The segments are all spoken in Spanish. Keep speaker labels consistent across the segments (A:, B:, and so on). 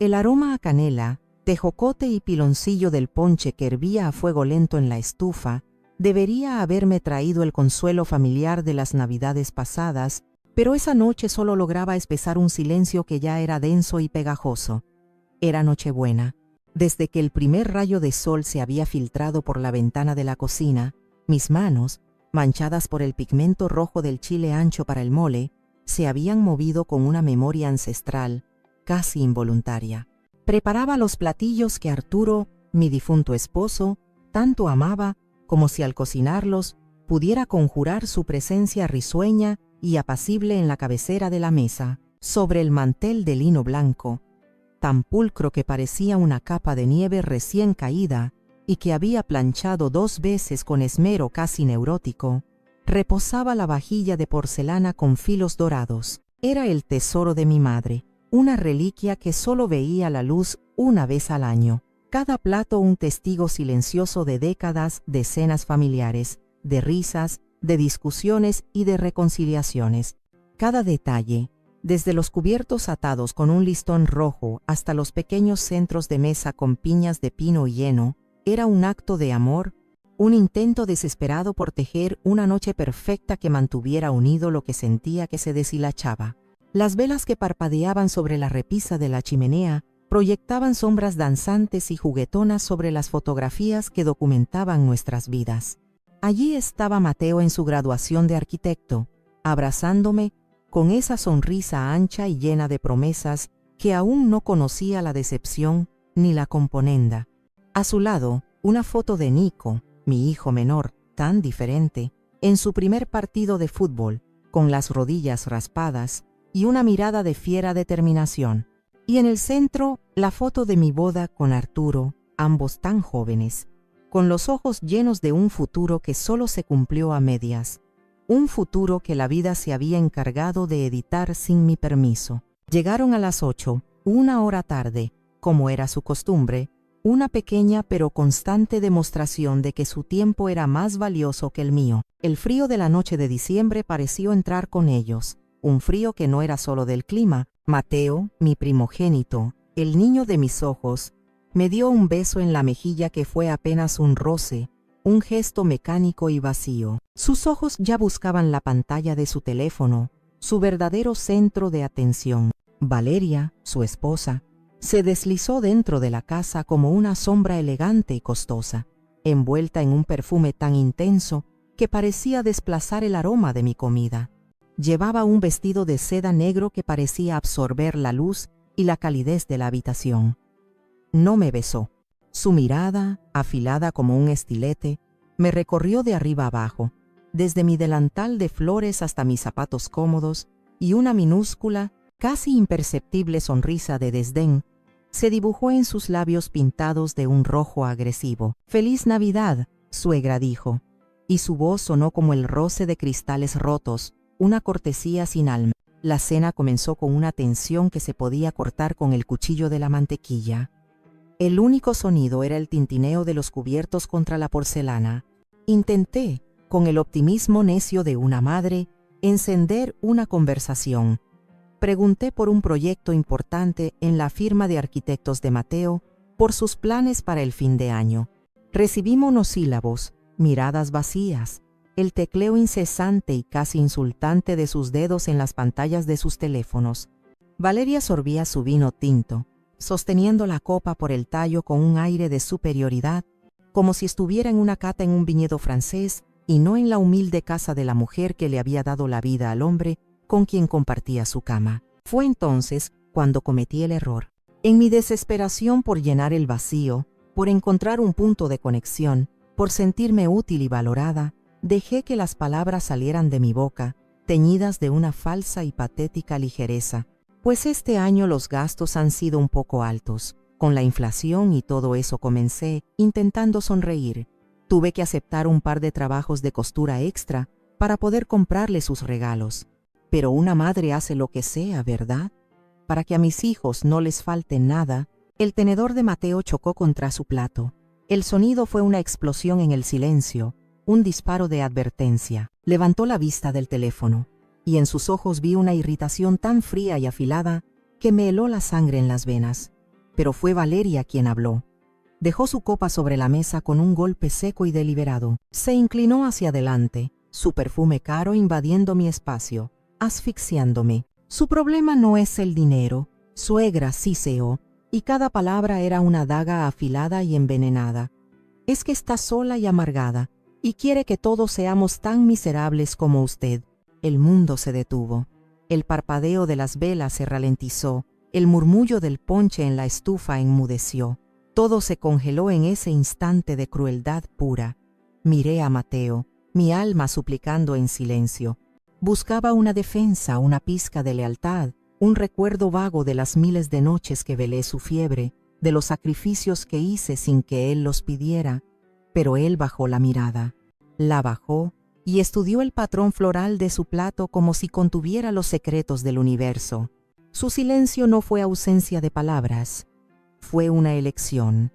A: El aroma a canela, tejocote y piloncillo del ponche que hervía a fuego lento en la estufa debería haberme traído el consuelo familiar de las navidades pasadas, pero esa noche solo lograba espesar un silencio que ya era denso y pegajoso. Era Nochebuena. Desde que el primer rayo de sol se había filtrado por la ventana de la cocina, mis manos, manchadas por el pigmento rojo del chile ancho para el mole, se habían movido con una memoria ancestral, casi involuntaria. Preparaba los platillos que Arturo, mi difunto esposo, tanto amaba, como si al cocinarlos pudiera conjurar su presencia risueña y apacible en la cabecera de la mesa, sobre el mantel de lino blanco, tan pulcro que parecía una capa de nieve recién caída y que había planchado 2 veces con esmero casi neurótico. Reposaba la vajilla de porcelana con filos dorados. Era el tesoro de mi madre, una reliquia que solo veía la luz una vez al año. Cada plato un testigo silencioso de décadas de cenas familiares, de risas, de discusiones y de reconciliaciones. Cada detalle, desde los cubiertos atados con un listón rojo hasta los pequeños centros de mesa con piñas de pino y heno, era un acto de amor, un intento desesperado por tejer una noche perfecta que mantuviera unido lo que sentía que se deshilachaba. Las velas que parpadeaban sobre la repisa de la chimenea proyectaban sombras danzantes y juguetonas sobre las fotografías que documentaban nuestras vidas. Allí estaba Mateo en su graduación de arquitecto, abrazándome con esa sonrisa ancha y llena de promesas que aún no conocía la decepción ni la componenda. A su lado, una foto de Nico, mi hijo menor, tan diferente, en su primer partido de fútbol, con las rodillas raspadas y una mirada de fiera determinación. Y en el centro, la foto de mi boda con Arturo, ambos tan jóvenes, con los ojos llenos de un futuro que solo se cumplió a medias, un futuro que la vida se había encargado de editar sin mi permiso. Llegaron a las 8, 1 hora tarde, como era su costumbre, una pequeña pero constante demostración de que su tiempo era más valioso que el mío. El frío de la noche de diciembre pareció entrar con ellos, un frío que no era solo del clima. Mateo, mi primogénito, el niño de mis ojos, me dio un beso en la mejilla que fue apenas un roce, un gesto mecánico y vacío. Sus ojos ya buscaban la pantalla de su teléfono, su verdadero centro de atención. Valeria, su esposa, se deslizó dentro de la casa como una sombra elegante y costosa, envuelta en un perfume tan intenso que parecía desplazar el aroma de mi comida. Llevaba un vestido de seda negro que parecía absorber la luz y la calidez de la habitación. No me besó. Su mirada, afilada como un estilete, me recorrió de arriba abajo, desde mi delantal de flores hasta mis zapatos cómodos, y una minúscula, casi imperceptible sonrisa de desdén se dibujó en sus labios pintados de un rojo agresivo. «¡Feliz Navidad!», suegra dijo, y su voz sonó como el roce de cristales rotos, una cortesía sin alma. La cena comenzó con una tensión que se podía cortar con el cuchillo de la mantequilla. El único sonido era el tintineo de los cubiertos contra la porcelana. Intenté, con el optimismo necio de una madre, encender una conversación. Pregunté por un proyecto importante en la firma de arquitectos de Mateo, por sus planes para el fin de año. Recibí monosílabos, miradas vacías, el tecleo incesante y casi insultante de sus dedos en las pantallas de sus teléfonos. Valeria sorbía su vino tinto, sosteniendo la copa por el tallo con un aire de superioridad, como si estuviera en una cata en un viñedo francés y no en la humilde casa de la mujer que le había dado la vida al hombre con quien compartía su cama. Fue entonces cuando cometí el error. En mi desesperación por llenar el vacío, por encontrar un punto de conexión, por sentirme útil y valorada, dejé que las palabras salieran de mi boca, teñidas de una falsa y patética ligereza, pues este año los gastos han sido un poco altos. Con la inflación y todo eso comencé, intentando sonreír. Tuve que aceptar un par de trabajos de costura extra para poder comprarle sus regalos. Pero una madre hace lo que sea, ¿verdad? Para que a mis hijos no les falte nada. El tenedor de Mateo chocó contra su plato. El sonido fue una explosión en el silencio, un disparo de advertencia. Levantó la vista del teléfono, y en sus ojos vi una irritación tan fría y afilada que me heló la sangre en las venas. pero fue Valeria quien habló. Dejó su copa sobre la mesa con un golpe seco y deliberado. Se inclinó hacia adelante, su perfume caro invadiendo mi espacio, asfixiándome. Su problema no es el dinero, suegra, siseó, y cada palabra era una daga afilada y envenenada. Es que está sola y amargada, y quiere que todos seamos tan miserables como usted. El mundo se detuvo. El parpadeo de las velas se ralentizó, el murmullo del ponche en la estufa enmudeció. Todo se congeló en ese instante de crueldad pura. Miré a Mateo, mi alma suplicando en silencio. Buscaba una defensa, una pizca de lealtad, un recuerdo vago de las miles de noches que velé su fiebre, de los sacrificios que hice sin que él los pidiera. Pero él bajó la mirada. La bajó y estudió el patrón floral de su plato como si contuviera los secretos del universo. Su silencio no fue ausencia de palabras. Fue una elección,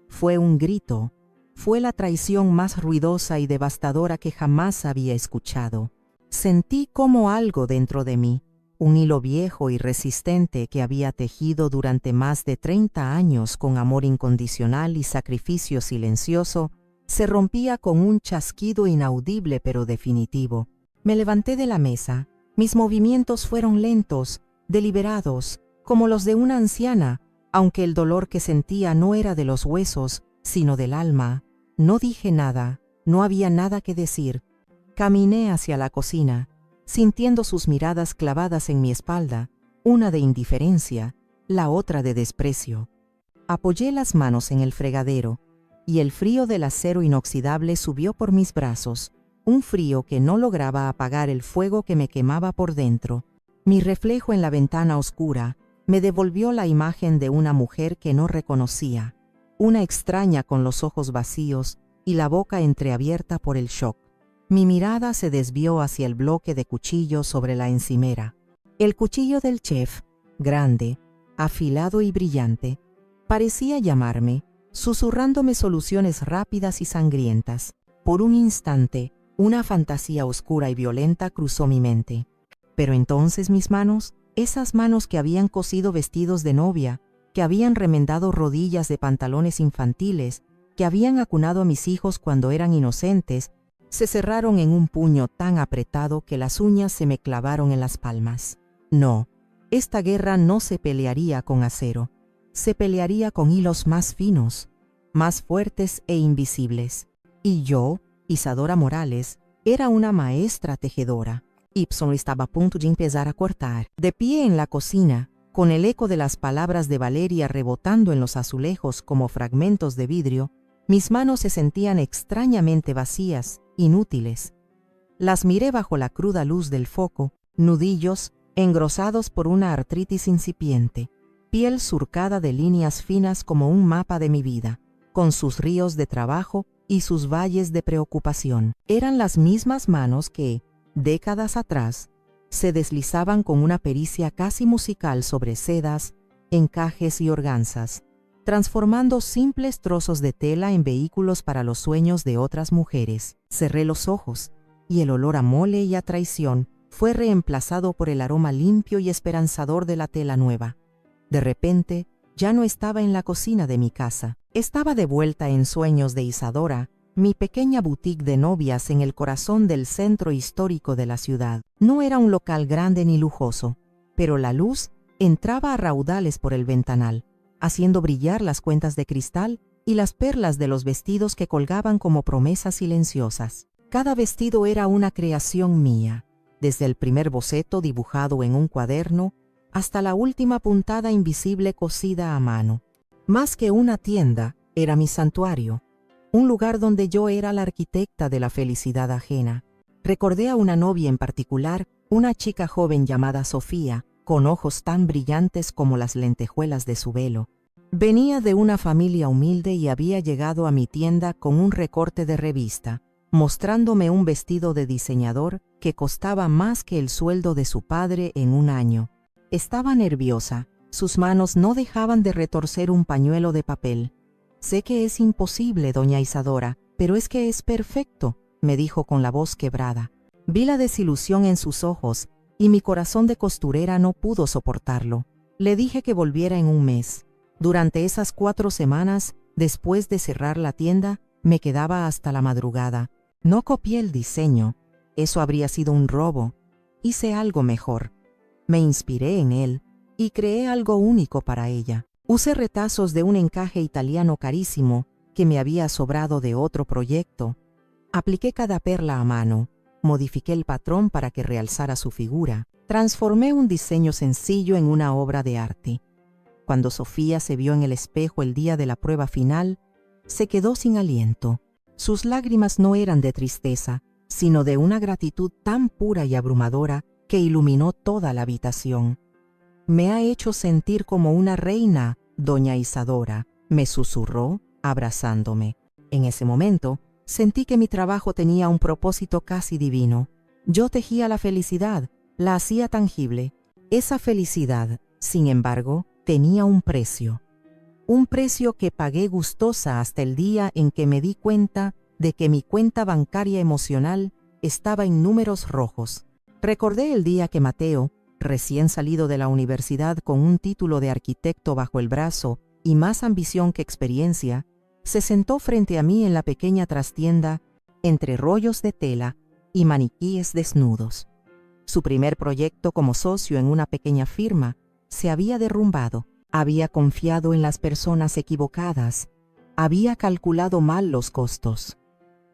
A: fue un grito, fue la traición más ruidosa y devastadora que jamás había escuchado. Sentí como algo dentro de mí, un hilo viejo y resistente que había tejido durante más de 30 años con amor incondicional y sacrificio silencioso, se rompía con un chasquido inaudible pero definitivo. Me levanté de la mesa. Mis movimientos fueron lentos, deliberados, como los de una anciana, aunque el dolor que sentía no era de los huesos, sino del alma. No dije nada, no había nada que decir. Caminé hacia la cocina, sintiendo sus miradas clavadas en mi espalda, una de indiferencia, la otra de desprecio. Apoyé las manos en el fregadero, y el frío del acero inoxidable subió por mis brazos, un frío que no lograba apagar el fuego que me quemaba por dentro. Mi reflejo en la ventana oscura me devolvió la imagen de una mujer que no reconocía, una extraña con los ojos vacíos y la boca entreabierta por el shock. Mi mirada se desvió hacia el bloque de cuchillos sobre la encimera. El cuchillo del chef, grande, afilado y brillante, parecía llamarme, susurrándome soluciones rápidas y sangrientas. Por un instante, una fantasía oscura y violenta cruzó mi mente. Pero entonces mis manos, esas manos que habían cosido vestidos de novia, que habían remendado rodillas de pantalones infantiles, que habían acunado a mis hijos cuando eran inocentes, se cerraron en un puño tan apretado que las uñas se me clavaron en las palmas. No, esta guerra no se pelearía con acero, se pelearía con hilos más finos, más fuertes e invisibles. Y yo, Isadora Morales, era una maestra tejedora. Ibson estaba a punto de empezar a cortar. De pie en la cocina, con el eco de las palabras de Valeria rebotando en los azulejos como fragmentos de vidrio, mis manos se sentían extrañamente vacías, inútiles. Las miré bajo la cruda luz del foco, nudillos, engrosados por una artritis incipiente, piel surcada de líneas finas como un mapa de mi vida, con sus ríos de trabajo y sus valles de preocupación. Eran las mismas manos que, décadas atrás, se deslizaban con una pericia casi musical sobre sedas, encajes y organzas, transformando simples trozos de tela en vehículos para los sueños de otras mujeres. Cerré los ojos, y el olor a mole y a traición fue reemplazado por el aroma limpio y esperanzador de la tela nueva. De repente, ya no estaba en la cocina de mi casa. Estaba de vuelta en Sueños de Isadora, mi pequeña boutique de novias en el corazón del centro histórico de la ciudad. No era un local grande ni lujoso, pero la luz entraba a raudales por el ventanal, haciendo brillar las cuentas de cristal y las perlas de los vestidos que colgaban como promesas silenciosas. Cada vestido era una creación mía, desde el primer boceto dibujado en un cuaderno hasta la última puntada invisible cosida a mano. Más que una tienda, era mi santuario, un lugar donde yo era la arquitecta de la felicidad ajena. Recordé a una novia en particular, una chica joven llamada Sofía, con ojos tan brillantes como las lentejuelas de su velo. Venía de una familia humilde y había llegado a mi tienda con un recorte de revista, mostrándome un vestido de diseñador que costaba más que el sueldo de su padre en un año. Estaba nerviosa, sus manos no dejaban de retorcer un pañuelo de papel. «Sé que es imposible, doña Isadora, pero es que es perfecto», me dijo con la voz quebrada. Vi la desilusión en sus ojos y mi corazón de costurera no pudo soportarlo. Le dije que volviera en un mes. Durante esas 4 semanas, después de cerrar la tienda, me quedaba hasta la madrugada. No copié el diseño, eso habría sido un robo. Hice algo mejor. Me inspiré en él y creé algo único para ella. Usé retazos de un encaje italiano carísimo que me había sobrado de otro proyecto. Apliqué cada perla a mano, modifiqué el patrón para que realzara su figura. Transformé un diseño sencillo en una obra de arte. Cuando Sofía se vio en el espejo el día de la prueba final, se quedó sin aliento. Sus lágrimas no eran de tristeza, sino de una gratitud tan pura y abrumadora que iluminó toda la habitación. «Me ha hecho sentir como una reina, doña Isadora», me susurró, abrazándome. En ese momento, sentí que mi trabajo tenía un propósito casi divino. Yo tejía la felicidad, la hacía tangible. Esa felicidad, sin embargo, tenía un precio que pagué gustosa hasta el día en que me di cuenta de que mi cuenta bancaria emocional estaba en números rojos. Recordé el día que Mateo, recién salido de la universidad con un título de arquitecto bajo el brazo y más ambición que experiencia, se sentó frente a mí en la pequeña trastienda entre rollos de tela y maniquíes desnudos. Su primer proyecto como socio en una pequeña firma se había derrumbado. Había confiado en las personas equivocadas. Había calculado mal los costos.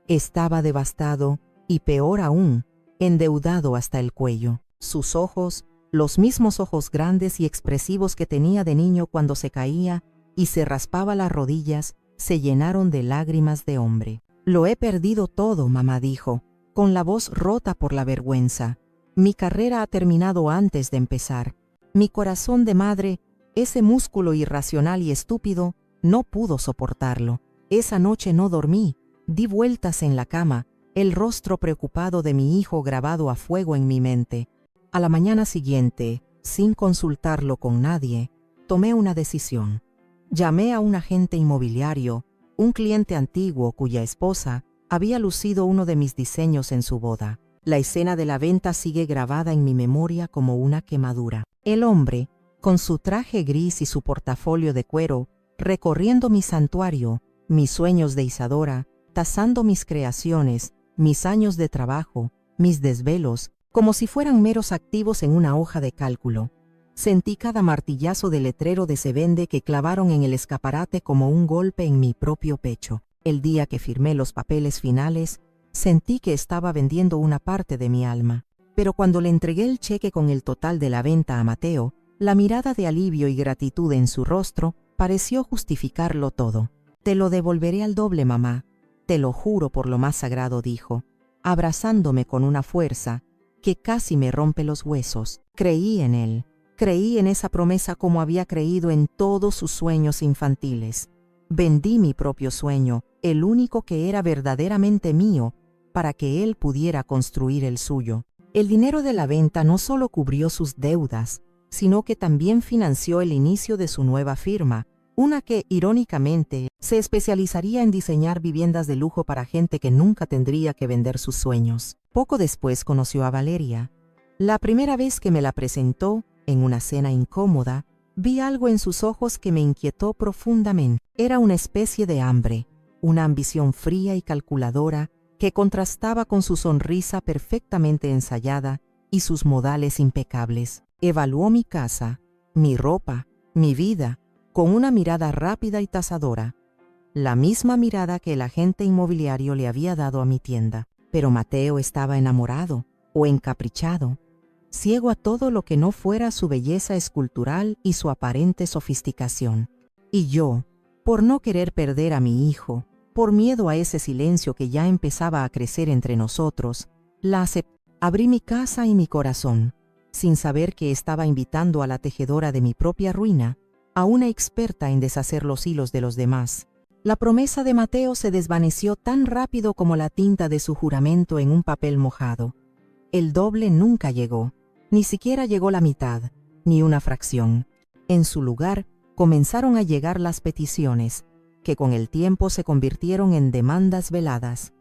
A: Estaba devastado y, peor aún, endeudado hasta el cuello. Sus ojos, los mismos ojos grandes y expresivos que tenía de niño cuando se caía y se raspaba las rodillas, se llenaron de lágrimas de hombre. «Lo he perdido todo», mamá dijo, con la voz rota por la vergüenza. «Mi carrera ha terminado antes de empezar. Mi corazón de madre, ese músculo irracional y estúpido, no pudo soportarlo. Esa noche no dormí, di vueltas en la cama, el rostro preocupado de mi hijo grabado a fuego en mi mente. A la mañana siguiente, sin consultarlo con nadie, tomé una decisión. Llamé a un agente inmobiliario, un cliente antiguo cuya esposa había lucido uno de mis diseños en su boda. La escena de la venta sigue grabada en mi memoria como una quemadura. El hombre, con su traje gris y su portafolio de cuero, recorriendo mi santuario, mis sueños de Isadora, tasando mis creaciones, mis años de trabajo, mis desvelos, como si fueran meros activos en una hoja de cálculo. Sentí cada martillazo de letrero de se vende que clavaron en el escaparate como un golpe en mi propio pecho. El día que firmé los papeles finales, sentí que estaba vendiendo una parte de mi alma. Pero cuando le entregué el cheque con el total de la venta a Mateo, la mirada de alivio y gratitud en su rostro pareció justificarlo todo. «Te lo devolveré al doble, mamá. Te lo juro por lo más sagrado», dijo, abrazándome con una fuerza que casi me rompe los huesos. Creí en él. Creí en esa promesa como había creído en todos sus sueños infantiles. Vendí mi propio sueño, el único que era verdaderamente mío, para que él pudiera construir el suyo. El dinero de la venta no solo cubrió sus deudas, sino que también financió el inicio de su nueva firma, una que, irónicamente, se especializaría en diseñar viviendas de lujo para gente que nunca tendría que vender sus sueños. Poco después conoció a Valeria. La primera vez que me la presentó, en una cena incómoda, vi algo en sus ojos que me inquietó profundamente. Era una especie de hambre, una ambición fría y calculadora que contrastaba con su sonrisa perfectamente ensayada y sus modales impecables. Evaluó mi casa, mi ropa, mi vida, con una mirada rápida y tasadora, la misma mirada que el agente inmobiliario le había dado a mi tienda. Pero Mateo estaba enamorado o encaprichado, ciego a todo lo que no fuera su belleza escultural y su aparente sofisticación. Y yo, por no querer perder a mi hijo, por miedo a ese silencio que ya empezaba a crecer entre nosotros, la acepté. Abrí mi casa y mi corazón, sin saber que estaba invitando a la tejedora de mi propia ruina, a una experta en deshacer los hilos de los demás. La promesa de Mateo se desvaneció tan rápido como la tinta de su juramento en un papel mojado. El doble nunca llegó, ni siquiera llegó la mitad, ni una fracción. En su lugar, comenzaron a llegar las peticiones, que con el tiempo se convirtieron en demandas veladas.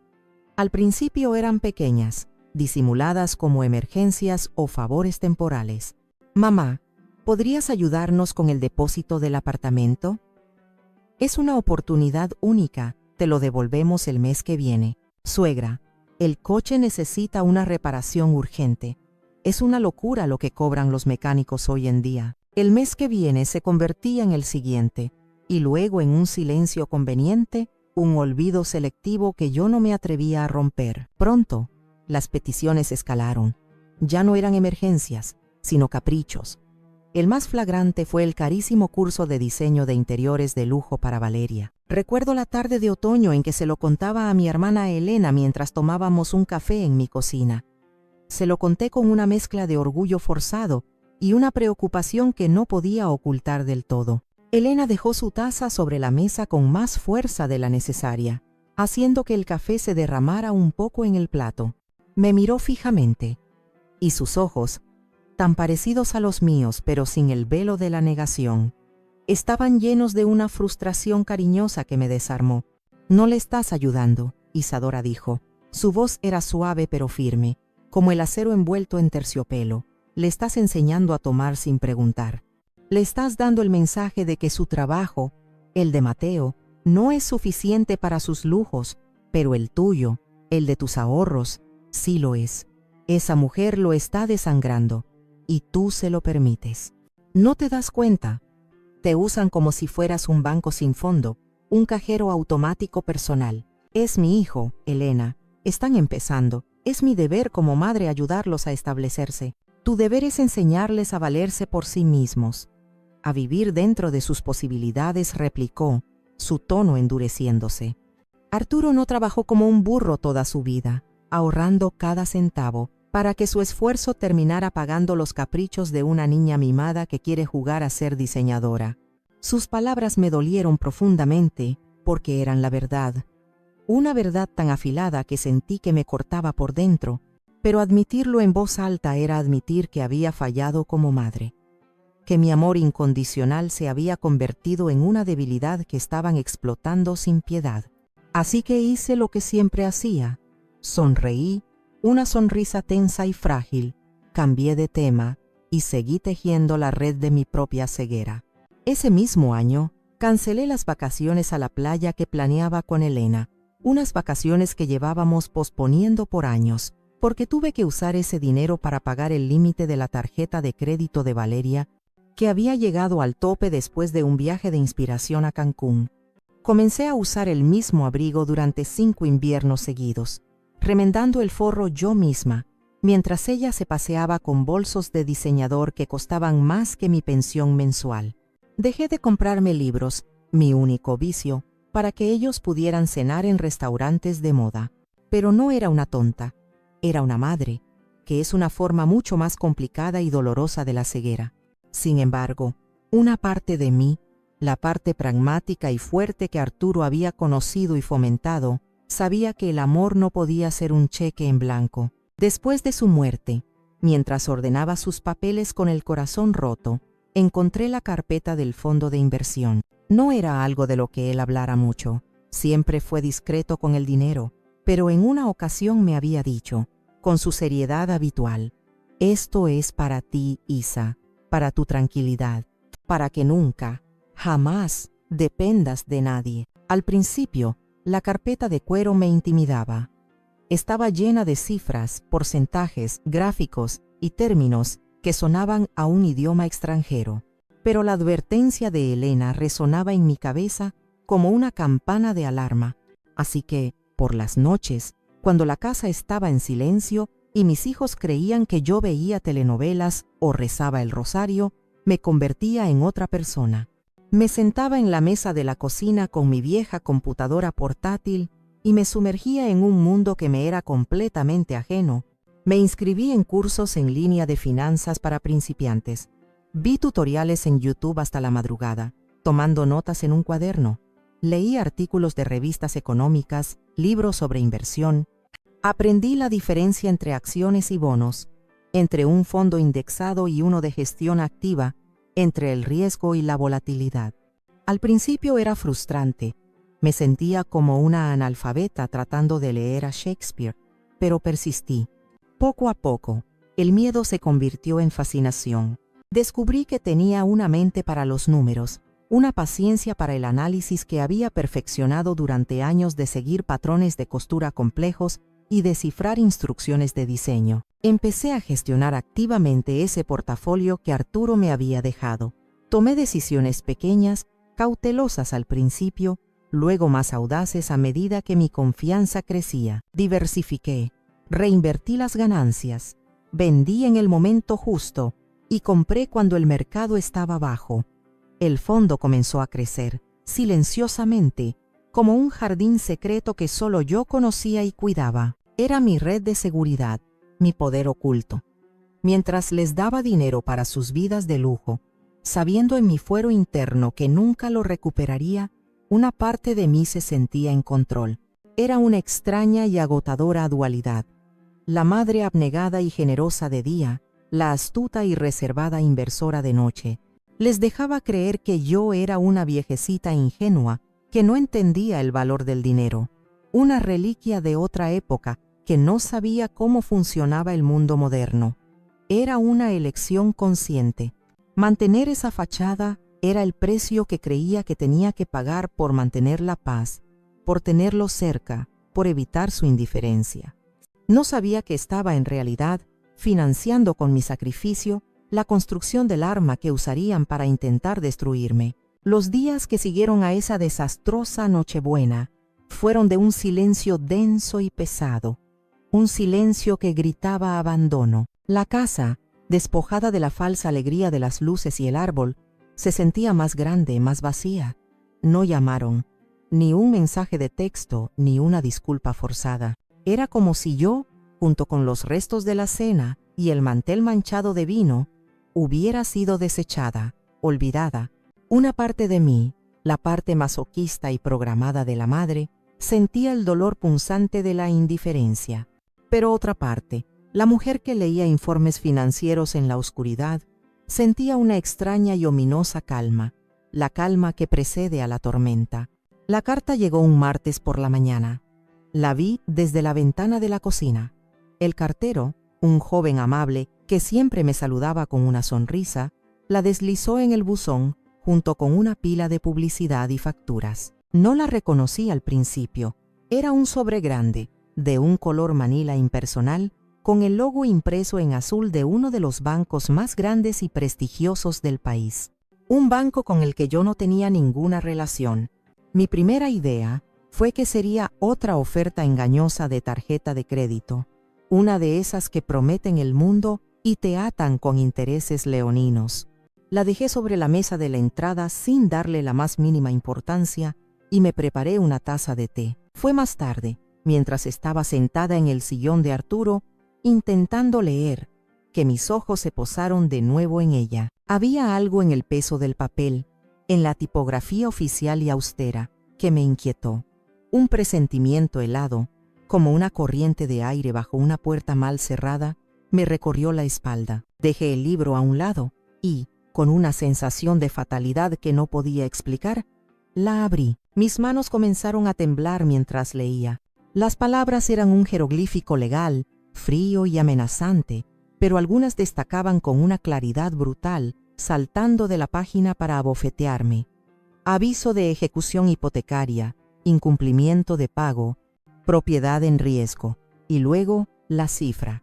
A: Al principio eran pequeñas, disimuladas como emergencias o favores temporales. «Mamá, ¿Podrías ayudarnos con el depósito del apartamento? Es una oportunidad única, te lo devolvemos el mes que viene. Suegra, el coche necesita una reparación urgente. Es una locura lo que cobran los mecánicos hoy en día. El mes que viene se convertía en el siguiente, y luego en un silencio conveniente, un olvido selectivo que yo no me atrevía a romper. Pronto, las peticiones escalaron. Ya no eran emergencias, sino caprichos. El más flagrante fue el carísimo curso de diseño de interiores de lujo para Valeria. Recuerdo la tarde de otoño en que se lo contaba a mi hermana Elena mientras tomábamos un café en mi cocina. Se lo conté con una mezcla de orgullo forzado y una preocupación que no podía ocultar del todo. Elena dejó su taza sobre la mesa con más fuerza de la necesaria, haciendo que el café se derramara un poco en el plato. Me miró fijamente, y sus ojos, tan parecidos a los míos pero sin el velo de la negación, estaban llenos de una frustración cariñosa que me desarmó. «No le estás ayudando», Isadora dijo. Su voz era suave pero firme, como el acero envuelto en terciopelo. «Le estás enseñando a tomar sin preguntar. Le estás dando el mensaje de que su trabajo, el de Mateo, no es suficiente para sus lujos, pero el tuyo, el de tus ahorros, sí lo es. Esa mujer lo está desangrando, y tú se lo permites. ¿No te das cuenta? Te usan como si fueras un banco sin fondo, un cajero automático personal. Es mi hijo, Elena. Están empezando. Es mi deber como madre ayudarlos a establecerse. Tu deber es enseñarles a valerse por sí mismos, a vivir dentro de sus posibilidades», replicó, su tono endureciéndose. Arturo no trabajó como un burro toda su vida, ahorrando cada centavo, para que su esfuerzo terminara pagando los caprichos de una niña mimada que quiere jugar a ser diseñadora. Sus palabras me dolieron profundamente porque eran la verdad. Una verdad tan afilada que sentí que me cortaba por dentro, pero admitirlo en voz alta era admitir que había fallado como madre, que mi amor incondicional se había convertido en una debilidad que estaban explotando sin piedad. Así que hice lo que siempre hacía. Sonreí, una sonrisa tensa y frágil, cambié de tema y seguí tejiendo la red de mi propia ceguera. Ese mismo año, cancelé las vacaciones a la playa que planeaba con Elena, unas vacaciones que llevábamos posponiendo por años, porque tuve que usar ese dinero para pagar el límite de la tarjeta de crédito de Valeria, que había llegado al tope después de un viaje de inspiración a Cancún. Comencé a usar el mismo abrigo durante 5 inviernos seguidos, remendando el forro yo misma, mientras ella se paseaba con bolsos de diseñador que costaban más que mi pensión mensual. Dejé de comprarme libros, mi único vicio, para que ellos pudieran cenar en restaurantes de moda. Pero no era una tonta, era una madre, que es una forma mucho más complicada y dolorosa de la ceguera. Sin embargo, una parte de mí, la parte pragmática y fuerte que Arturo había conocido y fomentado, sabía que el amor no podía ser un cheque en blanco. Después de su muerte, mientras ordenaba sus papeles con el corazón roto, encontré la carpeta del fondo de inversión. No era algo de lo que él hablara mucho, siempre fue discreto con el dinero, pero en una ocasión me había dicho, con su seriedad habitual: «Esto es para ti, Isa, para tu tranquilidad, para que nunca, jamás, dependas de nadie». Al principio, la carpeta de cuero me intimidaba. Estaba llena de cifras, porcentajes, gráficos y términos que sonaban a un idioma extranjero. Pero la advertencia de Elena resonaba en mi cabeza como una campana de alarma. Así que, por las noches, cuando la casa estaba en silencio y mis hijos creían que yo veía telenovelas o rezaba el rosario, me convertía en otra persona. Me sentaba en la mesa de la cocina con mi vieja computadora portátil y me sumergía en un mundo que me era completamente ajeno. Me inscribí en cursos en línea de finanzas para principiantes. Vi tutoriales en YouTube hasta la madrugada, tomando notas en un cuaderno. Leí artículos de revistas económicas, libros sobre inversión. Aprendí la diferencia entre acciones y bonos, entre un fondo indexado y uno de gestión activa, entre el riesgo y la volatilidad. Al principio era frustrante. Me sentía como una analfabeta tratando de leer a Shakespeare, pero persistí. Poco a poco, el miedo se convirtió en fascinación. Descubrí que tenía una mente para los números, una paciencia para el análisis que había perfeccionado durante años de seguir patrones de costura complejos y descifrar instrucciones de diseño. Empecé a gestionar activamente ese portafolio que Arturo me había dejado. Tomé decisiones pequeñas, cautelosas al principio, luego más audaces a medida que mi confianza crecía. Diversifiqué, reinvertí las ganancias, vendí en el momento justo y compré cuando el mercado estaba bajo. El fondo comenzó a crecer, silenciosamente, como un jardín secreto que solo yo conocía y cuidaba. Era mi red de seguridad, mi poder oculto. Mientras les daba dinero para sus vidas de lujo, sabiendo en mi fuero interno que nunca lo recuperaría, una parte de mí se sentía en control. Era una extraña y agotadora dualidad. La madre abnegada y generosa de día, la astuta y reservada inversora de noche. Les dejaba creer que yo era una viejecita ingenua que no entendía el valor del dinero, una reliquia de otra época que no sabía cómo funcionaba el mundo moderno. Era una elección consciente. Mantener esa fachada era el precio que creía que tenía que pagar por mantener la paz, por tenerlo cerca, por evitar su indiferencia. No sabía que estaba en realidad financiando con mi sacrificio la construcción del arma que usarían para intentar destruirme. Los días que siguieron a esa desastrosa Nochebuena fueron de un silencio denso y pesado, un silencio que gritaba abandono. La casa, despojada de la falsa alegría de las luces y el árbol, se sentía más grande, más vacía. No llamaron, ni un mensaje de texto, ni una disculpa forzada. Era como si yo, junto con los restos de la cena y el mantel manchado de vino, hubiera sido desechada, olvidada. Una parte de mí, la parte masoquista y programada de la madre, sentía el dolor punzante de la indiferencia. Pero otra parte, la mujer que leía informes financieros en la oscuridad, sentía una extraña y ominosa calma, la calma que precede a la tormenta. La carta llegó un martes por la mañana. La vi desde la ventana de la cocina. El cartero, un joven amable que siempre me saludaba con una sonrisa, la deslizó en el buzón junto con una pila de publicidad y facturas. No la reconocí al principio. Era un sobre grande, de un color manila impersonal, con el logo impreso en azul de uno de los bancos más grandes y prestigiosos del país. Un banco con el que yo no tenía ninguna relación. Mi primera idea fue que sería otra oferta engañosa de tarjeta de crédito, una de esas que prometen el mundo y te atan con intereses leoninos. La dejé sobre la mesa de la entrada sin darle la más mínima importancia y me preparé una taza de té. Fue más tarde, mientras estaba sentada en el sillón de Arturo, intentando leer, que mis ojos se posaron de nuevo en ella. Había algo en el peso del papel, en la tipografía oficial y austera, que me inquietó. Un presentimiento helado, como una corriente de aire bajo una puerta mal cerrada, me recorrió la espalda. Dejé el libro a un lado y, con una sensación de fatalidad que no podía explicar, la abrí. Mis manos comenzaron a temblar mientras leía. Las palabras eran un jeroglífico legal, frío y amenazante, pero algunas destacaban con una claridad brutal, saltando de la página para abofetearme. Aviso de ejecución hipotecaria, incumplimiento de pago, propiedad en riesgo, y luego la cifra.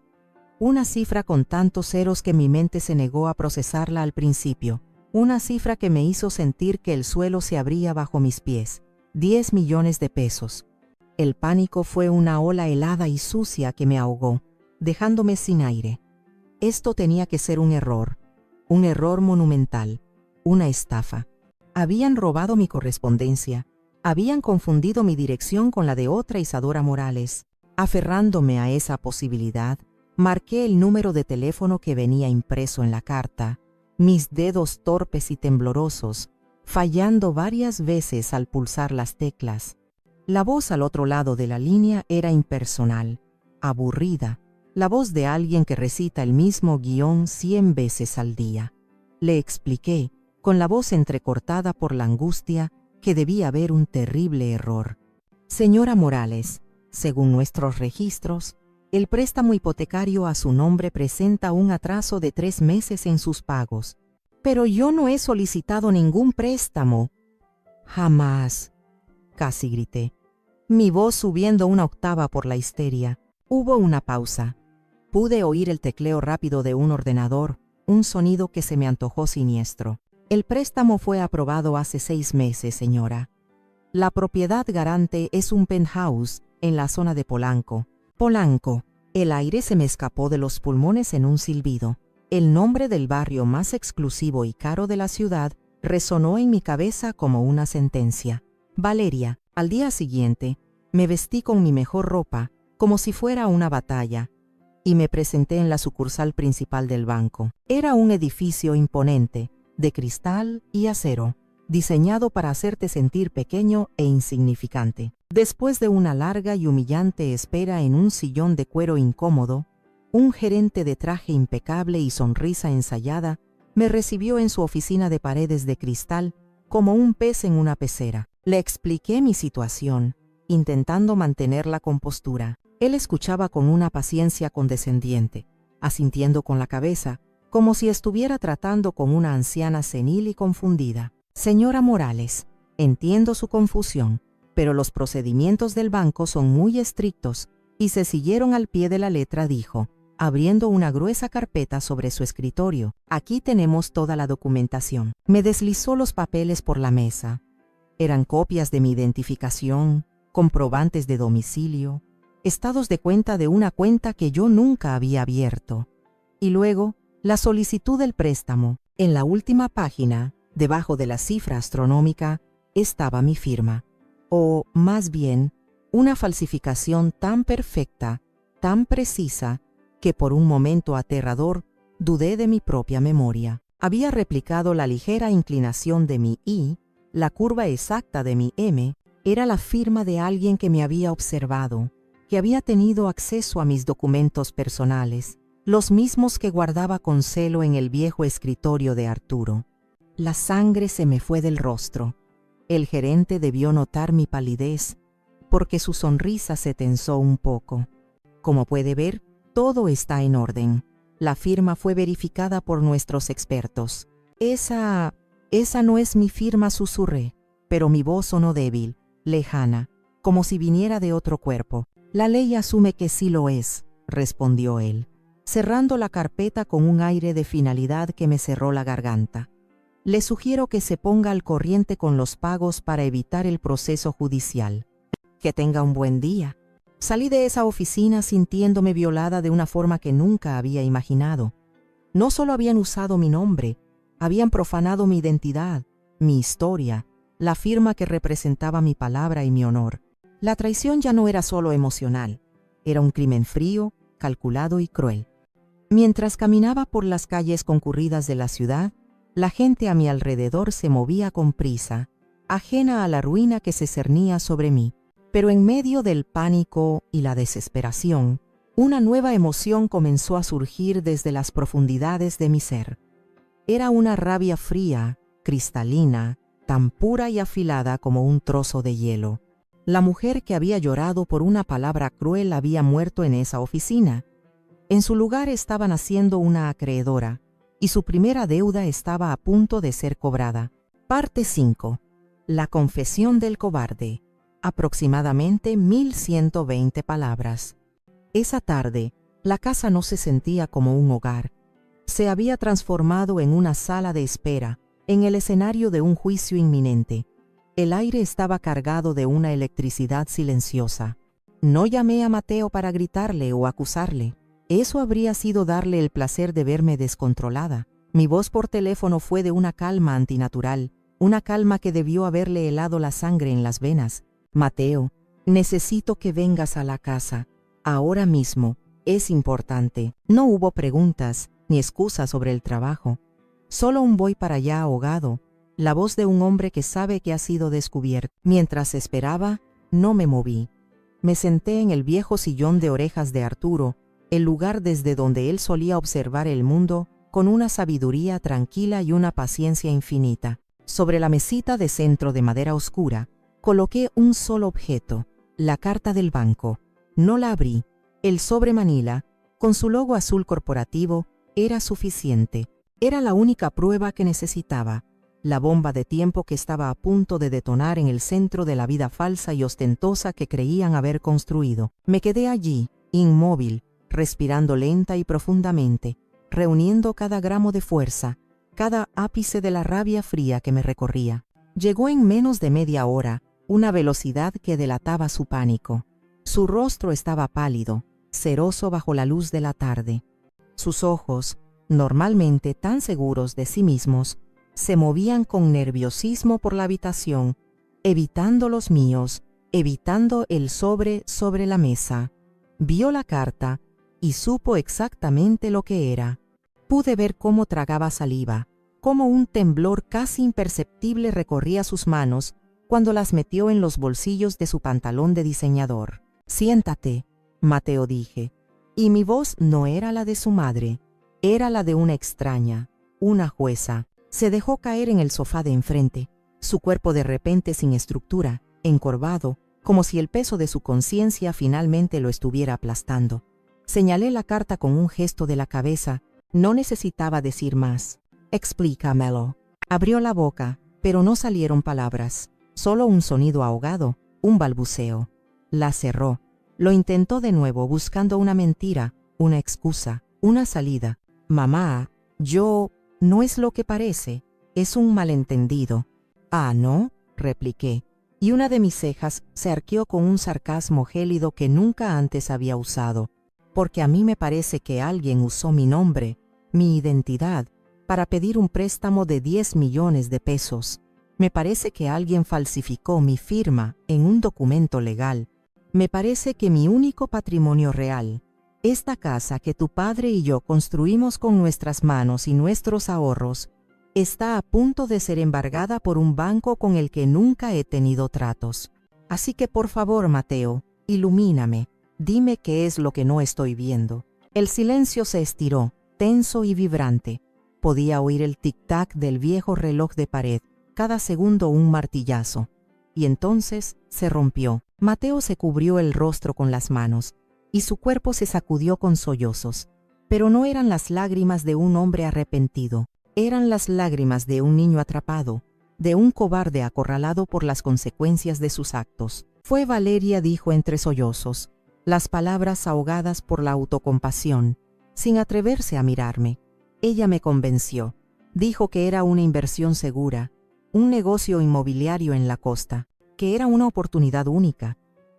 A: Una cifra con tantos ceros que mi mente se negó a procesarla al principio. Una cifra que me hizo sentir que el suelo se abría bajo mis pies. 10 millones de pesos. El pánico fue una ola helada y sucia que me ahogó, dejándome sin aire. Esto tenía que ser un error monumental, una estafa. Habían robado mi correspondencia, habían confundido mi dirección con la de otra Isadora Morales. Aferrándome a esa posibilidad, marqué el número de teléfono que venía impreso en la carta, mis dedos torpes y temblorosos, fallando varias veces al pulsar las teclas. La voz al otro lado de la línea era impersonal, aburrida, la voz de alguien que recita el mismo guión 100 veces al día. Le expliqué, con la voz entrecortada por la angustia, que debía haber un terrible error. Señora Morales, según nuestros registros, el préstamo hipotecario a su nombre presenta un atraso de 3 meses en sus pagos. Pero yo no he solicitado ningún préstamo. Jamás, casi grité, mi voz subiendo una octava por la histeria. Hubo una pausa. Pude oír el tecleo rápido de un ordenador, un sonido que se me antojó siniestro. El préstamo fue aprobado hace 6 meses, señora. La propiedad garante es un penthouse en la zona de Polanco. Polanco. El aire se me escapó de los pulmones en un silbido. El nombre del barrio más exclusivo y caro de la ciudad resonó en mi cabeza como una sentencia. Valeria. Al día siguiente, me vestí con mi mejor ropa, como si fuera una batalla, y me presenté en la sucursal principal del banco. Era un edificio imponente, de cristal y acero, diseñado para hacerte sentir pequeño e insignificante. Después de una larga y humillante espera en un sillón de cuero incómodo, un gerente de traje impecable y sonrisa ensayada me recibió en su oficina de paredes de cristal como un pez en una pecera. Le expliqué mi situación, intentando mantener la compostura. Él escuchaba con una paciencia condescendiente, asintiendo con la cabeza, como si estuviera tratando con una anciana senil y confundida. Señora Morales, entiendo su confusión, pero los procedimientos del banco son muy estrictos y se siguieron al pie de la letra, dijo, abriendo una gruesa carpeta sobre su escritorio. Aquí tenemos toda la documentación. Me deslizó los papeles por la mesa. Eran copias de mi identificación, comprobantes de domicilio, estados de cuenta de una cuenta que yo nunca había abierto. Y luego, la solicitud del préstamo. En la última página, debajo de la cifra astronómica, estaba mi firma. O, más bien, una falsificación tan perfecta, tan precisa, que por un momento aterrador dudé de mi propia memoria. Había replicado la ligera inclinación de mi I, la curva exacta de mi M, era la firma de alguien que me había observado, que había tenido acceso a mis documentos personales, los mismos que guardaba con celo en el viejo escritorio de Arturo. La sangre se me fue del rostro. El gerente debió notar mi palidez, porque su sonrisa se tensó un poco. Como puede ver, todo está en orden. La firma fue verificada por nuestros expertos. Esa no es mi firma, susurré, pero mi voz sonó débil, lejana, como si viniera de otro cuerpo. La ley asume que sí lo es, respondió él, cerrando la carpeta con un aire de finalidad que me cerró la garganta. Le sugiero que se ponga al corriente con los pagos para evitar el proceso judicial. Que tenga un buen día. Salí de esa oficina sintiéndome violada de una forma que nunca había imaginado. No solo habían usado mi nombre, habían profanado mi identidad, mi historia, la firma que representaba mi palabra y mi honor. La traición ya no era solo emocional, era un crimen frío, calculado y cruel. Mientras caminaba por las calles concurridas de la ciudad, la gente a mi alrededor se movía con prisa, ajena a la ruina que se cernía sobre mí. Pero en medio del pánico y la desesperación, una nueva emoción comenzó a surgir desde las profundidades de mi ser. Era una rabia fría, cristalina, tan pura y afilada como un trozo de hielo. La mujer que había llorado por una palabra cruel había muerto en esa oficina. En su lugar estaba naciendo una acreedora, y su primera deuda estaba a punto de ser cobrada. Parte 5. La confesión del cobarde. Aproximadamente 1120 palabras. Esa tarde, la casa no se sentía como un hogar. Se había transformado en una sala de espera, en el escenario de un juicio inminente. El aire estaba cargado de una electricidad silenciosa. No llamé a Mateo para gritarle o acusarle. Eso habría sido darle el placer de verme descontrolada. Mi voz por teléfono fue de una calma antinatural, una calma que debió haberle helado la sangre en las venas. Mateo, necesito que vengas a la casa. Ahora mismo. Es importante. No hubo preguntas ni excusas sobre el trabajo. Solo un voy para allá ahogado. La voz de un hombre que sabe que ha sido descubierto. Mientras esperaba, no me moví. Me senté en el viejo sillón de orejas de Arturo, el lugar desde donde él solía observar el mundo con una sabiduría tranquila y una paciencia infinita. Sobre la mesita de centro de madera oscura, coloqué un solo objeto, la carta del banco. No la abrí. El sobre manila, con su logo azul corporativo, era suficiente. Era la única prueba que necesitaba, la bomba de tiempo que estaba a punto de detonar en el centro de la vida falsa y ostentosa que creían haber construido. Me quedé allí, inmóvil, respirando lenta y profundamente, reuniendo cada gramo de fuerza, cada ápice de la rabia fría que me recorría. Llegó en menos de media hora, una velocidad que delataba su pánico. Su rostro estaba pálido, ceroso bajo la luz de la tarde. Sus ojos, normalmente tan seguros de sí mismos, se movían con nerviosismo por la habitación, evitando los míos, evitando el sobre la mesa. Vio la carta y supo exactamente lo que era. Pude ver cómo tragaba saliva, cómo un temblor casi imperceptible recorría sus manos cuando las metió en los bolsillos de su pantalón de diseñador. «Siéntate», Mateo dije, y mi voz no era la de su madre, era la de una extraña, una jueza. Se dejó caer en el sofá de enfrente, su cuerpo de repente sin estructura, encorvado, como si el peso de su conciencia finalmente lo estuviera aplastando. Señalé la carta con un gesto de la cabeza. No necesitaba decir más. «Explícamelo». Abrió la boca, pero no salieron palabras, solo un sonido ahogado, un balbuceo. La cerró. Lo intentó de nuevo, buscando una mentira, una excusa, una salida. «Mamá, no es lo que parece, es un malentendido». «Ah, ¿no?», repliqué, y una de mis cejas se arqueó con un sarcasmo gélido que nunca antes había usado, porque a mí me parece que alguien usó mi nombre, mi identidad, para pedir un préstamo de 10 millones de pesos. Me parece que alguien falsificó mi firma en un documento legal. Me parece que mi único patrimonio real, esta casa que tu padre y yo construimos con nuestras manos y nuestros ahorros, está a punto de ser embargada por un banco con el que nunca he tenido tratos. Así que por favor, Mateo, ilumíname, dime qué es lo que no estoy viendo». El silencio se estiró, tenso y vibrante. Podía oír el tic-tac del viejo reloj de pared, cada segundo un martillazo. Y entonces se rompió. Mateo se cubrió el rostro con las manos, y su cuerpo se sacudió con sollozos. Pero no eran las lágrimas de un hombre arrepentido, eran las lágrimas de un niño atrapado, de un cobarde acorralado por las consecuencias de sus actos. «Fue Valeria», dijo entre sollozos, las palabras ahogadas por la autocompasión, sin atreverse a mirarme. Ella me convenció. Dijo que era una inversión segura, un negocio inmobiliario en la costa, que era una oportunidad única,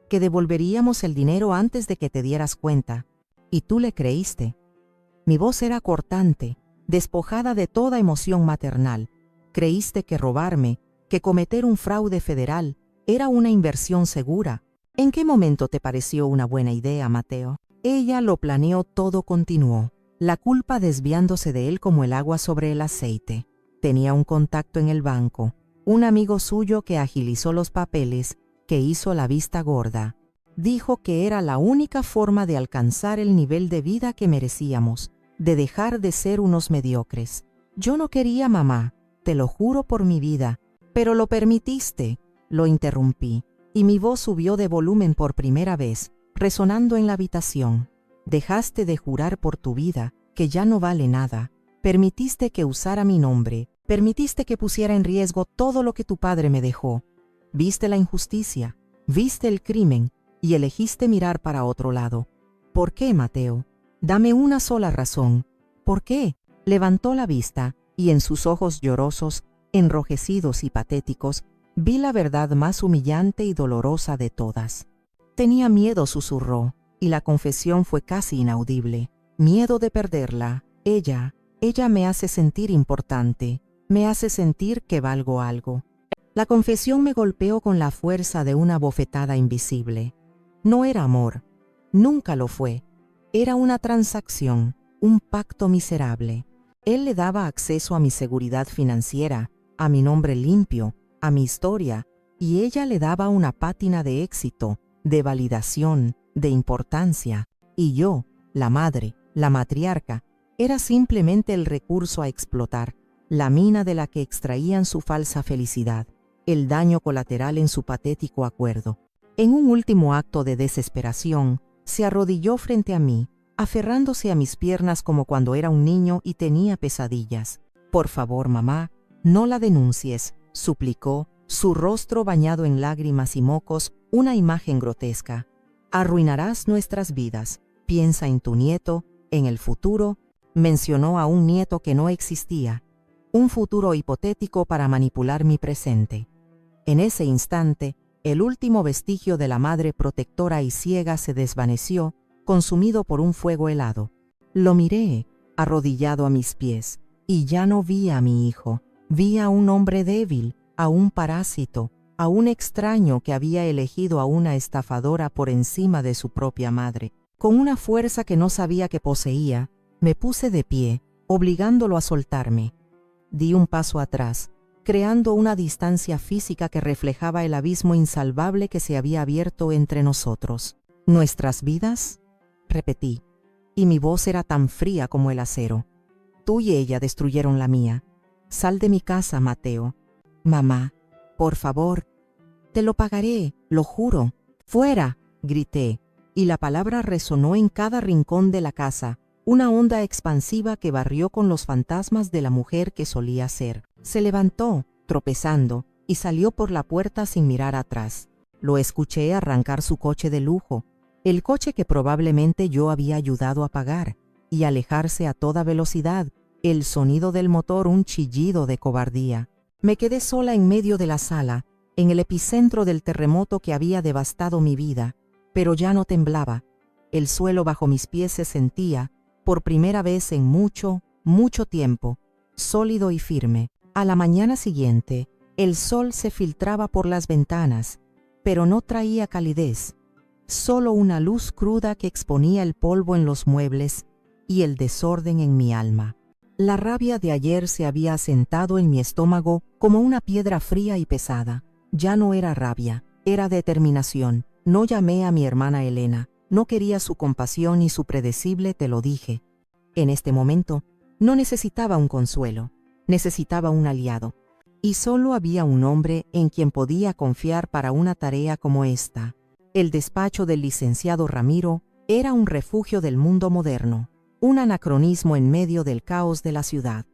A: que devolveríamos el dinero antes de que te dieras cuenta. Y tú le creíste. Mi voz era cortante, despojada de toda emoción maternal. Creíste que robarme, que cometer un fraude federal, era una inversión segura. ¿En qué momento te pareció una buena idea, Mateo? Ella lo planeó todo, continuó, la culpa desviándose de él como el agua sobre el aceite. Tenía un contacto en el banco, un amigo suyo que agilizó los papeles, que hizo la vista gorda. Dijo que era la única forma de alcanzar el nivel de vida que merecíamos, de dejar de ser unos mediocres. Yo no quería, mamá, te lo juro por mi vida, pero lo permitiste, lo interrumpí, y mi voz subió de volumen por primera vez, resonando en la habitación. Dejaste de jurar por tu vida, que ya no vale nada. Permitiste que usara mi nombre, permitiste que pusiera en riesgo todo lo que tu padre me dejó. Viste la injusticia, viste el crimen, y elegiste mirar para otro lado. ¿Por qué, Mateo? Dame una sola razón. ¿Por qué? Levantó la vista, y en sus ojos llorosos, enrojecidos y patéticos, vi la verdad más humillante y dolorosa de todas. Tenía miedo, susurró, y la confesión fue casi inaudible. Miedo de perderla. Ella me hace sentir importante, me hace sentir que valgo algo. La confesión me golpeó con la fuerza de una bofetada invisible. No era amor, nunca lo fue. Era una transacción, un pacto miserable. Él le daba acceso a mi seguridad financiera, a mi nombre limpio, a mi historia, y ella le daba una pátina de éxito, de validación, de importancia. Y yo, la madre, la matriarca, era simplemente el recurso a explotar, la mina de la que extraían su falsa felicidad, el daño colateral en su patético acuerdo. En un último acto de desesperación, se arrodilló frente a mí, aferrándose a mis piernas como cuando era un niño y tenía pesadillas. «Por favor, mamá, no la denuncies», suplicó, su rostro bañado en lágrimas y mocos, una imagen grotesca. «Arruinarás nuestras vidas. Piensa en tu nieto, en el futuro». Mencionó a un nieto que no existía, un futuro hipotético para manipular mi presente. En ese instante, el último vestigio de la madre protectora y ciega se desvaneció, consumido por un fuego helado. Lo miré, arrodillado a mis pies, y ya no vi a mi hijo. Vi a un hombre débil, a un parásito, a un extraño que había elegido a una estafadora por encima de su propia madre. Con una fuerza que no sabía que poseía, me puse de pie, obligándolo a soltarme. Di un paso atrás, creando una distancia física que reflejaba el abismo insalvable que se había abierto entre nosotros. «¿Nuestras vidas?», repetí, y mi voz era tan fría como el acero. «Tú y ella destruyeron la mía. Sal de mi casa, Mateo». «Mamá, por favor». «Te lo pagaré, lo juro». «Fuera», grité, y la palabra resonó en cada rincón de la casa, una onda expansiva que barrió con los fantasmas de la mujer que solía ser. Se levantó, tropezando, y salió por la puerta sin mirar atrás. Lo escuché arrancar su coche de lujo, el coche que probablemente yo había ayudado a pagar, y alejarse a toda velocidad, el sonido del motor un chillido de cobardía. Me quedé sola en medio de la sala, en el epicentro del terremoto que había devastado mi vida, pero ya no temblaba. El suelo bajo mis pies se sentía, por primera vez en mucho, mucho tiempo, sólido y firme. A la mañana siguiente, el sol se filtraba por las ventanas, pero no traía calidez, solo una luz cruda que exponía el polvo en los muebles y el desorden en mi alma. La rabia de ayer se había asentado en mi estómago como una piedra fría y pesada. Ya no era rabia, era determinación. No llamé a mi hermana Elena. No quería su compasión y su predecible «te lo dije». En este momento, no necesitaba un consuelo, necesitaba un aliado. Y solo había un hombre en quien podía confiar para una tarea como esta. El despacho del licenciado Ramiro era un refugio del mundo moderno, un anacronismo en medio del caos de la ciudad.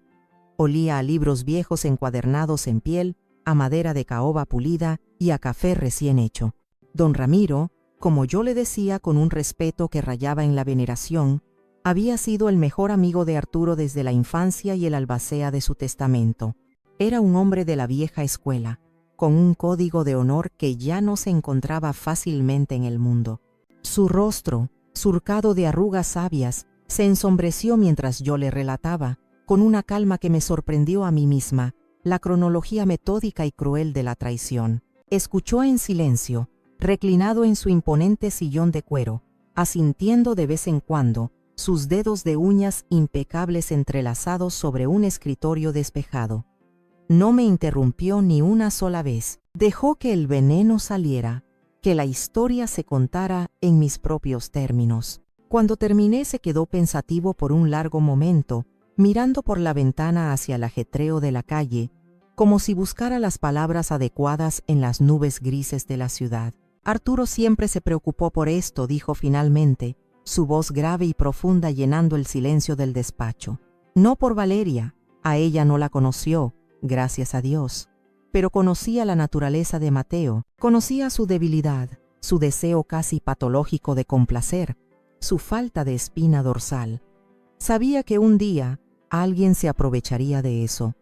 A: Olía a libros viejos encuadernados en piel, a madera de caoba pulida y a café recién hecho. Don Ramiro, como yo le decía con un respeto que rayaba en la veneración, había sido el mejor amigo de Arturo desde la infancia y el albacea de su testamento. Era un hombre de la vieja escuela, con un código de honor que ya no se encontraba fácilmente en el mundo. Su rostro, surcado de arrugas sabias, se ensombreció mientras yo le relataba, con una calma que me sorprendió a mí misma, la cronología metódica y cruel de la traición. Escuchó en silencio, reclinado en su imponente sillón de cuero, asintiendo de vez en cuando, sus dedos de uñas impecables entrelazados sobre un escritorio despejado. No me interrumpió ni una sola vez. Dejó que el veneno saliera, que la historia se contara en mis propios términos. Cuando terminé se quedó pensativo por un largo momento, mirando por la ventana hacia el ajetreo de la calle, como si buscara las palabras adecuadas en las nubes grises de la ciudad. Arturo siempre se preocupó por esto, dijo finalmente, su voz grave y profunda llenando el silencio del despacho. No por Valeria, a ella no la conoció, gracias a Dios, pero conocía la naturaleza de Mateo, conocía su debilidad, su deseo casi patológico de complacer, su falta de espina dorsal. Sabía que un día alguien se aprovecharía de eso.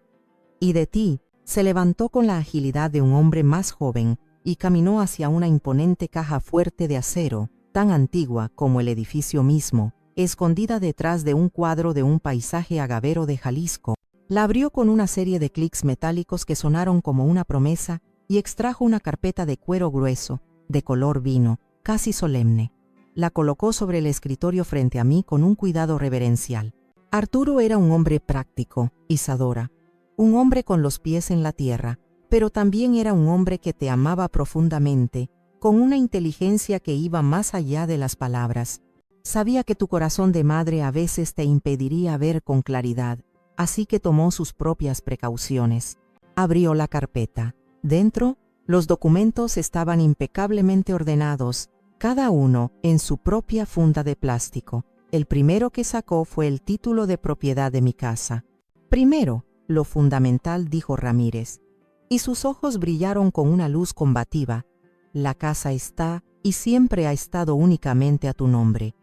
A: Y de ti, se levantó con la agilidad de un hombre más joven y caminó hacia una imponente caja fuerte de acero, tan antigua como el edificio mismo, escondida detrás de un cuadro de un paisaje agavero de Jalisco. La abrió con una serie de clics metálicos que sonaron como una promesa y extrajo una carpeta de cuero grueso, de color vino, casi solemne. La colocó sobre el escritorio frente a mí con un cuidado reverencial. Arturo era un hombre práctico, Isadora, un hombre con los pies en la tierra, pero también era un hombre que te amaba profundamente, con una inteligencia que iba más allá de las palabras. Sabía que tu corazón de madre a veces te impediría ver con claridad, así que tomó sus propias precauciones. Abrió la carpeta. Dentro, los documentos estaban impecablemente ordenados, cada uno en su propia funda de plástico. El primero que sacó fue el título de propiedad de mi casa. Primero, lo fundamental, dijo Ramírez, y sus ojos brillaron con una luz combativa. La casa está y siempre ha estado únicamente a tu nombre.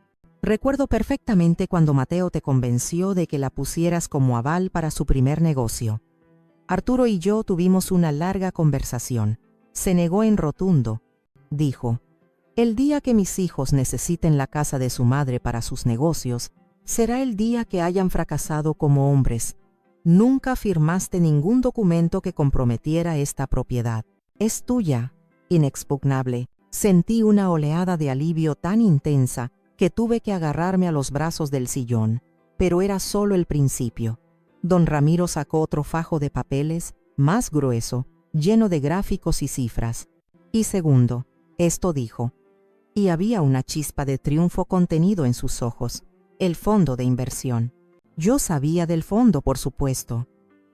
A: Recuerdo perfectamente cuando Mateo te convenció de que la pusieras como aval para su primer negocio. Arturo y yo tuvimos una larga conversación. Se negó en rotundo. Dijo: el día que mis hijos necesiten la casa de su madre para sus negocios, será el día que hayan fracasado como hombres. Nunca firmaste ningún documento que comprometiera esta propiedad. Es tuya, inexpugnable. Sentí una oleada de alivio tan intensa que tuve que agarrarme a los brazos del sillón, pero era solo el principio. Don Ramiro sacó otro fajo de papeles, más grueso, lleno de gráficos y cifras. Y segundo, esto dijo, y había una chispa de triunfo contenido en sus ojos: el fondo de inversión. Yo sabía del fondo, por supuesto.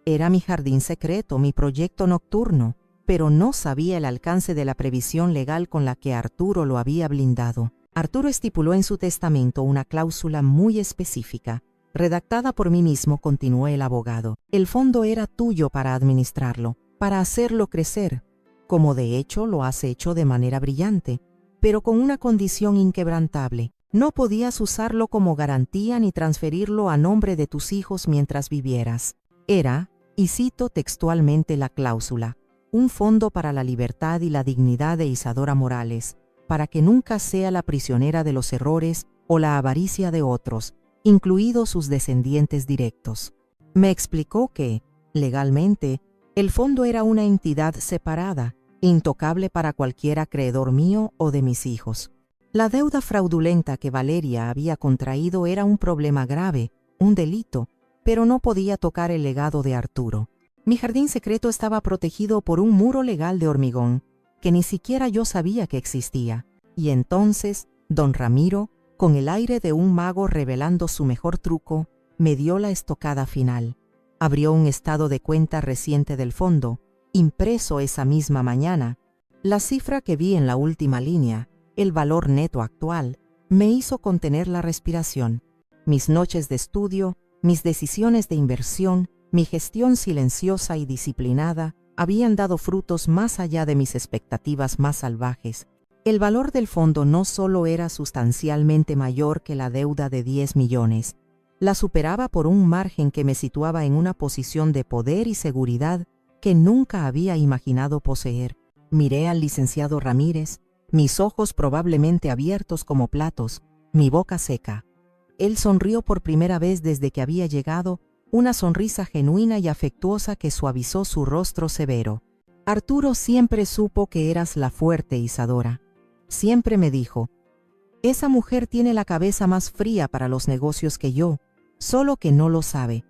A: Era mi jardín secreto, mi proyecto nocturno, pero no sabía el alcance de la previsión legal con la que Arturo lo había blindado. Arturo estipuló en su testamento una cláusula muy específica. Redactada por mí mismo, continuó el abogado. El fondo era tuyo para administrarlo, para hacerlo crecer, como de hecho lo has hecho de manera brillante, pero con una condición inquebrantable. No podías usarlo como garantía ni transferirlo a nombre de tus hijos mientras vivieras. Era, y cito textualmente la cláusula, un fondo para la libertad y la dignidad de Isadora Morales, para que nunca sea la prisionera de los errores o la avaricia de otros, incluidos sus descendientes directos. Me explicó que, legalmente, el fondo era una entidad separada, intocable para cualquier acreedor mío o de mis hijos. La deuda fraudulenta que Valeria había contraído era un problema grave, un delito, pero no podía tocar el legado de Arturo. Mi jardín secreto estaba protegido por un muro legal de hormigón, que ni siquiera yo sabía que existía. Y entonces, don Ramiro, con el aire de un mago revelando su mejor truco, me dio la estocada final. Abrió un estado de cuenta reciente del fondo, impreso esa misma mañana. La cifra que vi en la última línea, el valor neto actual, me hizo contener la respiración. Mis noches de estudio, mis decisiones de inversión, mi gestión silenciosa y disciplinada habían dado frutos más allá de mis expectativas más salvajes. El valor del fondo no solo era sustancialmente mayor que la deuda de 10 millones, la superaba por un margen que me situaba en una posición de poder y seguridad que nunca había imaginado poseer. Miré al licenciado Ramírez, mis ojos probablemente abiertos como platos, mi boca seca. Él sonrió por primera vez desde que había llegado, una sonrisa genuina y afectuosa que suavizó su rostro severo. Arturo siempre supo que eras la fuerte, Isadora. Siempre me dijo: esa mujer tiene la cabeza más fría para los negocios que yo, solo que no lo sabe.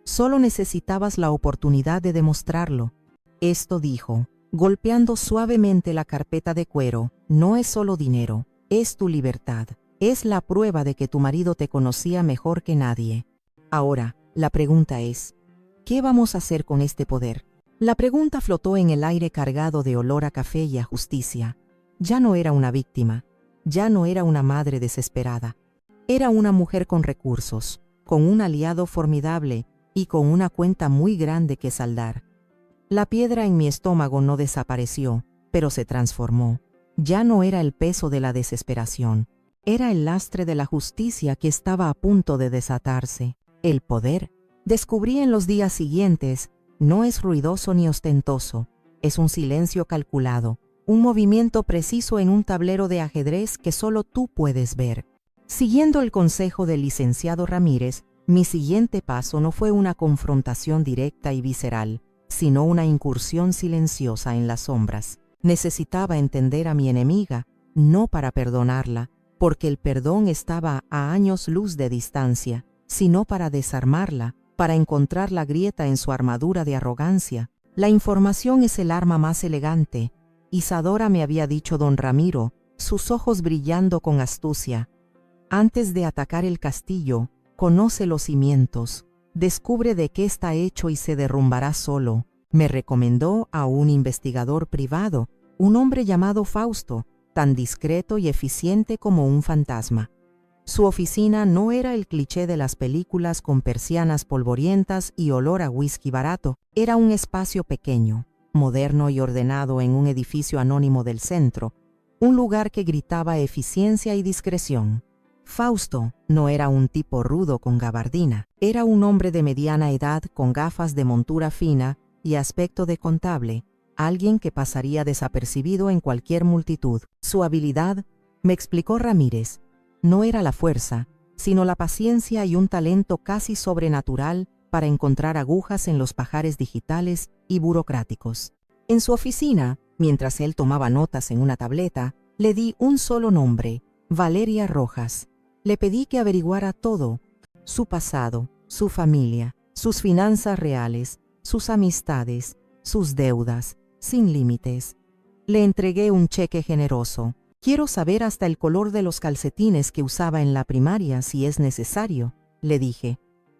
A: Solo necesitabas la oportunidad de demostrarlo. Esto dijo, golpeando suavemente la carpeta de cuero: no es solo dinero, es tu libertad. Es la prueba de que tu marido te conocía mejor que nadie. Ahora, la pregunta es, ¿qué vamos a hacer con este poder? La pregunta flotó en el aire cargado de olor a café y a justicia. Ya no era una víctima, ya no era una madre desesperada. Era una mujer con recursos, con un aliado formidable y con una cuenta muy grande que saldar. La piedra en mi estómago no desapareció, pero se transformó. Ya no era el peso de la desesperación, era el lastre de la justicia que estaba a punto de desatarse. El poder, descubrí en los días siguientes, no es ruidoso ni ostentoso, es un silencio calculado, un movimiento preciso en un tablero de ajedrez que solo tú puedes ver. Siguiendo el consejo del licenciado Ramírez, mi siguiente paso no fue una confrontación directa y visceral, sino una incursión silenciosa en las sombras. Necesitaba entender a mi enemiga, no para perdonarla, porque el perdón estaba a años luz de distancia, sino para desarmarla, para encontrar la grieta en su armadura de arrogancia. La información es el arma más elegante. Isadora, me había dicho don Ramiro, sus ojos brillando con astucia. Antes de atacar el castillo, conoce los cimientos, descubre de qué está hecho y se derrumbará solo. Me recomendó a un investigador privado, un hombre llamado Fausto, tan discreto y eficiente como un fantasma. Su oficina no era el cliché de las películas con persianas polvorientas y olor a whisky barato. Era un espacio pequeño, moderno y ordenado en un edificio anónimo del centro, un lugar que gritaba eficiencia y discreción. Fausto no era un tipo rudo con gabardina, era un hombre de mediana edad con gafas de montura fina y aspecto de contable, alguien que pasaría desapercibido en cualquier multitud. Su habilidad, me explicó Ramírez, no era la fuerza, sino la paciencia y un talento casi sobrenatural para encontrar agujas en los pajares digitales y burocráticos. En su oficina, mientras él tomaba notas en una tableta, le di un solo nombre, Valeria Rojas. Le pedí que averiguara todo, su pasado, su familia, sus finanzas reales, sus amistades, sus deudas, sin límites. Le entregué un cheque generoso. Quiero saber hasta el color de los calcetines que usaba en la primaria si es necesario, le dije.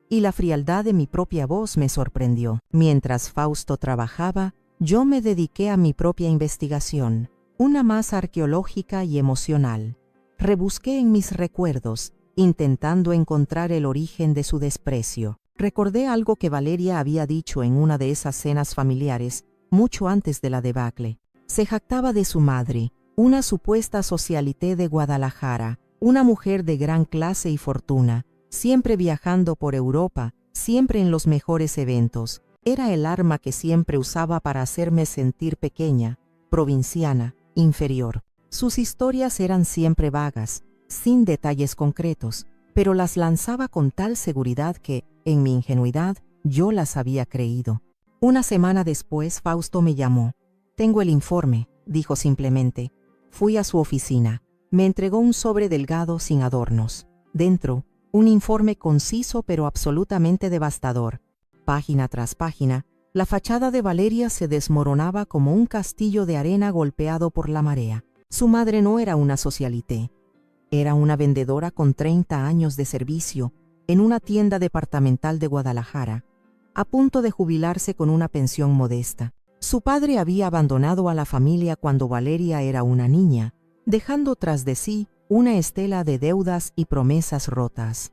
A: Y la frialdad de mi propia voz me sorprendió. Mientras Fausto trabajaba, yo me dediqué a mi propia investigación, una más arqueológica y emocional. Rebusqué en mis recuerdos, intentando encontrar el origen de su desprecio. Recordé algo que Valeria había dicho en una de esas cenas familiares, mucho antes de la debacle. Se jactaba de su madre, una supuesta socialité de Guadalajara, una mujer de gran clase y fortuna, siempre viajando por Europa, siempre en los mejores eventos. Era el arma que siempre usaba para hacerme sentir pequeña, provinciana, inferior. Sus historias eran siempre vagas, sin detalles concretos, pero las lanzaba con tal seguridad que, en mi ingenuidad, yo las había creído. Una semana después, Fausto me llamó. «Tengo el informe», dijo simplemente. Fui a su oficina. Me entregó un sobre delgado sin adornos. Dentro, un informe conciso pero absolutamente devastador. Página tras página, la fachada de Valeria se desmoronaba como un castillo de arena golpeado por la marea. Su madre no era una socialité. Era una vendedora con 30 años de servicio en una tienda departamental de Guadalajara, a punto de jubilarse con una pensión modesta. Su padre había abandonado a la familia cuando Valeria era una niña, dejando tras de sí una estela de deudas y promesas rotas.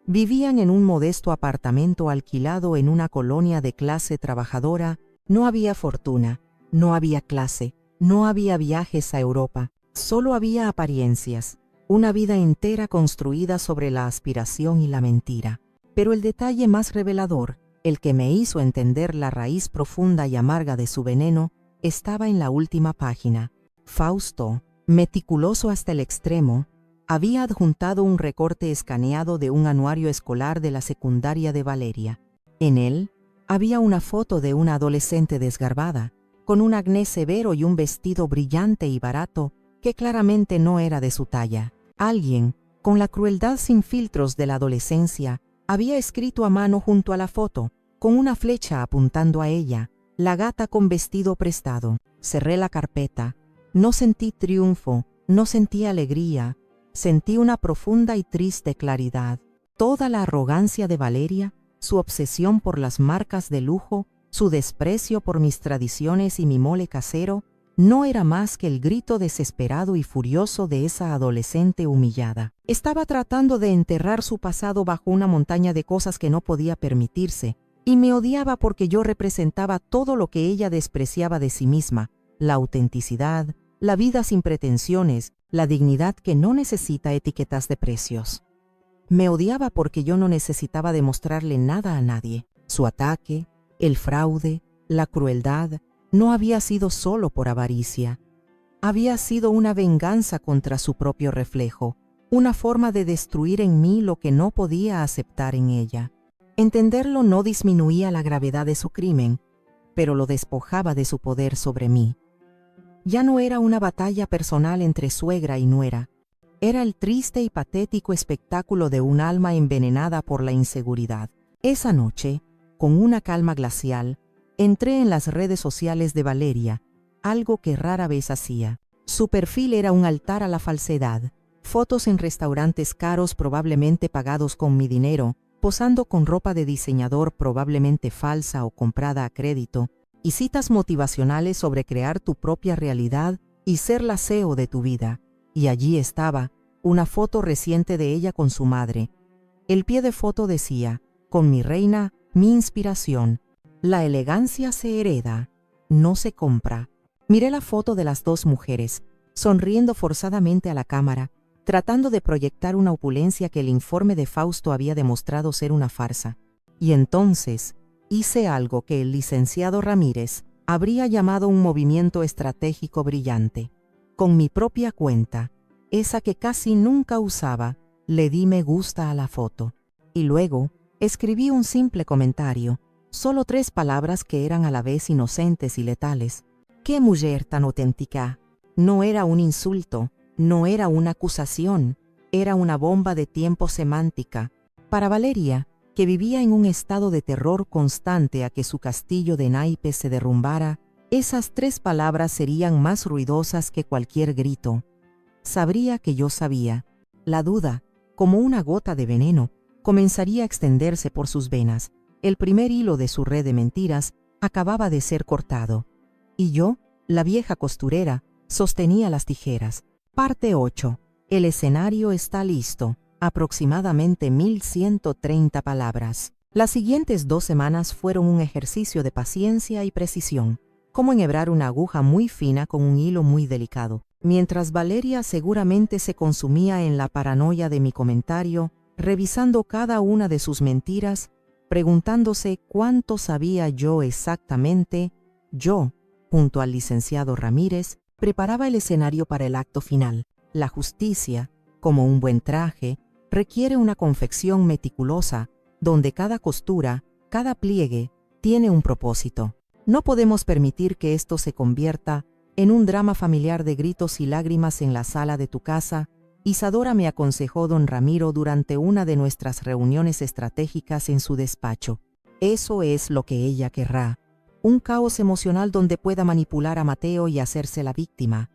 A: Vivían en un modesto apartamento alquilado en una colonia de clase trabajadora. No había fortuna, no había clase, no había viajes a Europa, solo había apariencias, una vida entera construida sobre la aspiración y la mentira. Pero el detalle más revelador, el que me hizo entender la raíz profunda y amarga de su veneno, estaba en la última página. Fausto, meticuloso hasta el extremo, había adjuntado un recorte escaneado de un anuario escolar de la secundaria de Valeria. En él había una foto de una adolescente desgarbada, con un acné severo y un vestido brillante y barato que claramente no era de su talla. Alguien, con la crueldad sin filtros de la adolescencia, había escrito a mano junto a la foto, con una flecha apuntando a ella, la gata con vestido prestado. Cerré la carpeta. No sentí triunfo, no sentí alegría, sentí una profunda y triste claridad. Toda la arrogancia de Valeria, su obsesión por las marcas de lujo, su desprecio por mis tradiciones y mi mole casero, no era más que el grito desesperado y furioso de esa adolescente humillada. Estaba tratando de enterrar su pasado bajo una montaña de cosas que no podía permitirse, y me odiaba porque yo representaba todo lo que ella despreciaba de sí misma: la autenticidad, la vida sin pretensiones, la dignidad que no necesita etiquetas de precios. Me odiaba porque yo no necesitaba demostrarle nada a nadie. Su ataque, el fraude, la crueldad, no había sido solo por avaricia. Había sido una venganza contra su propio reflejo, una forma de destruir en mí lo que no podía aceptar en ella. Entenderlo no disminuía la gravedad de su crimen, pero lo despojaba de su poder sobre mí. Ya no era una batalla personal entre suegra y nuera. Era el triste y patético espectáculo de un alma envenenada por la inseguridad. Esa noche, con una calma glacial, entré en las redes sociales de Valeria, algo que rara vez hacía. Su perfil era un altar a la falsedad, fotos en restaurantes caros probablemente pagados con mi dinero, posando con ropa de diseñador probablemente falsa o comprada a crédito, y citas motivacionales sobre crear tu propia realidad y ser la CEO de tu vida. Y allí estaba, una foto reciente de ella con su madre. El pie de foto decía: con mi reina, mi inspiración. La elegancia se hereda, no se compra. Miré la foto de las dos mujeres, sonriendo forzadamente a la cámara, tratando de proyectar una opulencia que el informe de Fausto había demostrado ser una farsa. Y entonces hice algo que el licenciado Ramírez habría llamado un movimiento estratégico brillante. Con mi propia cuenta, esa que casi nunca usaba, le di me gusta a la foto. Y luego escribí un simple comentario, solo 3 palabras que eran a la vez inocentes y letales. ¡Qué mujer tan auténtica! No era un insulto, no era una acusación, era una bomba de tiempo semántica. Para Valeria, que vivía en un estado de terror constante a que su castillo de naipes se derrumbara, esas 3 palabras serían más ruidosas que cualquier grito. Sabría que yo sabía. La duda, como una gota de veneno, comenzaría a extenderse por sus venas. El primer hilo de su red de mentiras acababa de ser cortado. Y yo, la vieja costurera, sostenía las tijeras. Parte 8. El escenario está listo. Aproximadamente 1130 palabras. Las siguientes 2 semanas fueron un ejercicio de paciencia y precisión, como enhebrar una aguja muy fina con un hilo muy delicado. Mientras Valeria seguramente se consumía en la paranoia de mi comentario, revisando cada una de sus mentiras, preguntándose cuánto sabía yo exactamente, yo, junto al licenciado Ramírez, preparaba el escenario para el acto final. La justicia, como un buen traje, requiere una confección meticulosa, donde cada costura, cada pliegue, tiene un propósito. No podemos permitir que esto se convierta en un drama familiar de gritos y lágrimas en la sala de tu casa. Isadora me aconsejó don Ramiro durante una de nuestras reuniones estratégicas en su despacho. Eso es lo que ella querrá. Un caos emocional donde pueda manipular a Mateo y hacerse la víctima.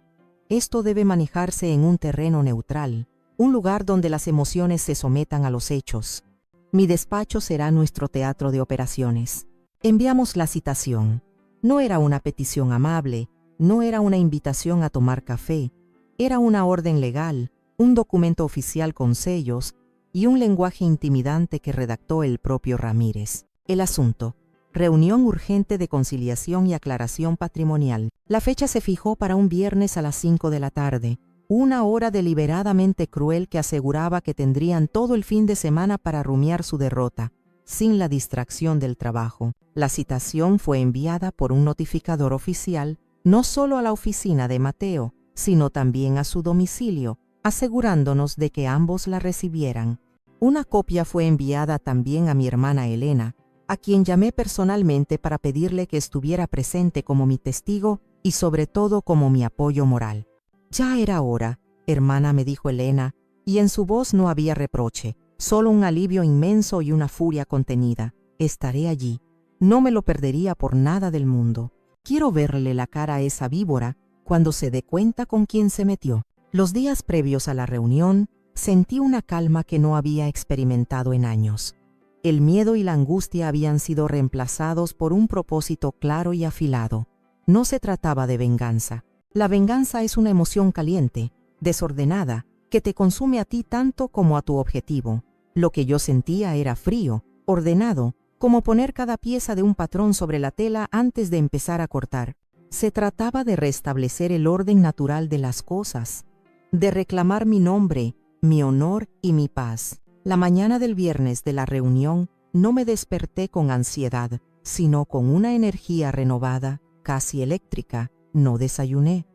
A: Esto debe manejarse en un terreno neutral, un lugar donde las emociones se sometan a los hechos. Mi despacho será nuestro teatro de operaciones. Enviamos la citación. No era una petición amable, no era una invitación a tomar café, era una orden legal, un documento oficial con sellos y un lenguaje intimidante que redactó el propio Ramírez. El asunto: reunión urgente de conciliación y aclaración patrimonial. La fecha se fijó para un viernes a las 5 de la tarde, una hora deliberadamente cruel que aseguraba que tendrían todo el fin de semana para rumiar su derrota, sin la distracción del trabajo. La citación fue enviada por un notificador oficial, no solo a la oficina de Mateo, sino también a su domicilio, asegurándonos de que ambos la recibieran. Una copia fue enviada también a mi hermana Elena, a quien llamé personalmente para pedirle que estuviera presente como mi testigo y sobre todo como mi apoyo moral. «Ya era hora», hermana, me dijo Elena, y en su voz no había reproche, solo un alivio inmenso y una furia contenida. «Estaré allí. No me lo perdería por nada del mundo. Quiero verle la cara a esa víbora cuando se dé cuenta con quién se metió». Los días previos a la reunión, sentí una calma que no había experimentado en años. El miedo y la angustia habían sido reemplazados por un propósito claro y afilado. No se trataba de venganza. La venganza es una emoción caliente, desordenada, que te consume a ti tanto como a tu objetivo. Lo que yo sentía era frío, ordenado, como poner cada pieza de un patrón sobre la tela antes de empezar a cortar. Se trataba de restablecer el orden natural de las cosas, de reclamar mi nombre, mi honor y mi paz. La mañana del viernes de la reunión no me desperté con ansiedad, sino con una energía renovada, casi eléctrica. No desayuné.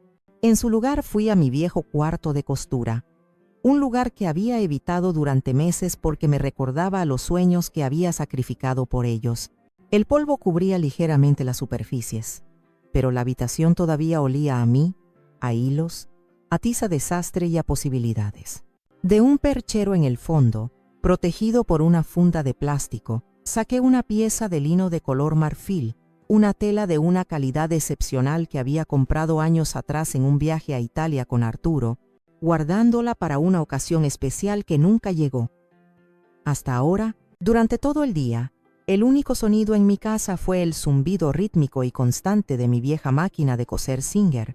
A: En su lugar fui a mi viejo cuarto de costura, un lugar que había evitado durante meses porque me recordaba a los sueños que había sacrificado por ellos. El polvo cubría ligeramente las superficies, pero la habitación todavía olía a mí, a hilos, a tiza de sastre y a posibilidades. De un perchero en el fondo, protegido por una funda de plástico, saqué una pieza de lino de color marfil, una tela de una calidad excepcional que había comprado años atrás en un viaje a Italia con Arturo, guardándola para una ocasión especial que nunca llegó. Hasta ahora, durante todo el día, el único sonido en mi casa fue el zumbido rítmico y constante de mi vieja máquina de coser Singer.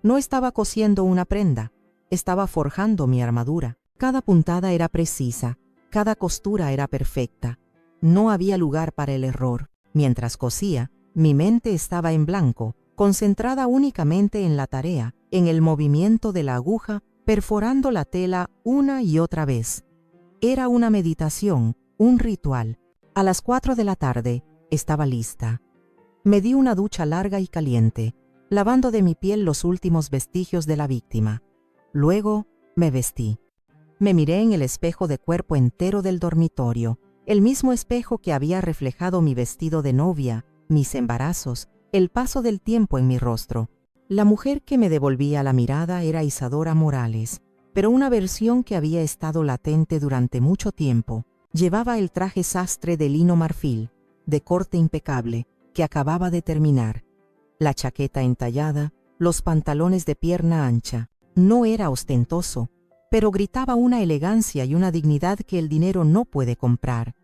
A: No estaba cosiendo una prenda, estaba forjando mi armadura. Cada puntada era precisa, cada costura era perfecta. No había lugar para el error. Mientras cosía, mi mente estaba en blanco, concentrada únicamente en la tarea, en el movimiento de la aguja, perforando la tela una y otra vez. Era una meditación, un ritual. A las 4 de la tarde estaba lista. Me di una ducha larga y caliente, lavando de mi piel los últimos vestigios de la víctima. Luego me vestí. Me miré en el espejo de cuerpo entero del dormitorio, el mismo espejo que había reflejado mi vestido de novia, mis embarazos, el paso del tiempo en mi rostro. La mujer que me devolvía la mirada era Isadora Morales, pero una versión que había estado latente durante mucho tiempo. Llevaba el traje sastre de lino marfil, de corte impecable, que acababa de terminar. La chaqueta entallada, los pantalones de pierna ancha. No era ostentoso, pero gritaba una elegancia y una dignidad que el dinero no puede comprar.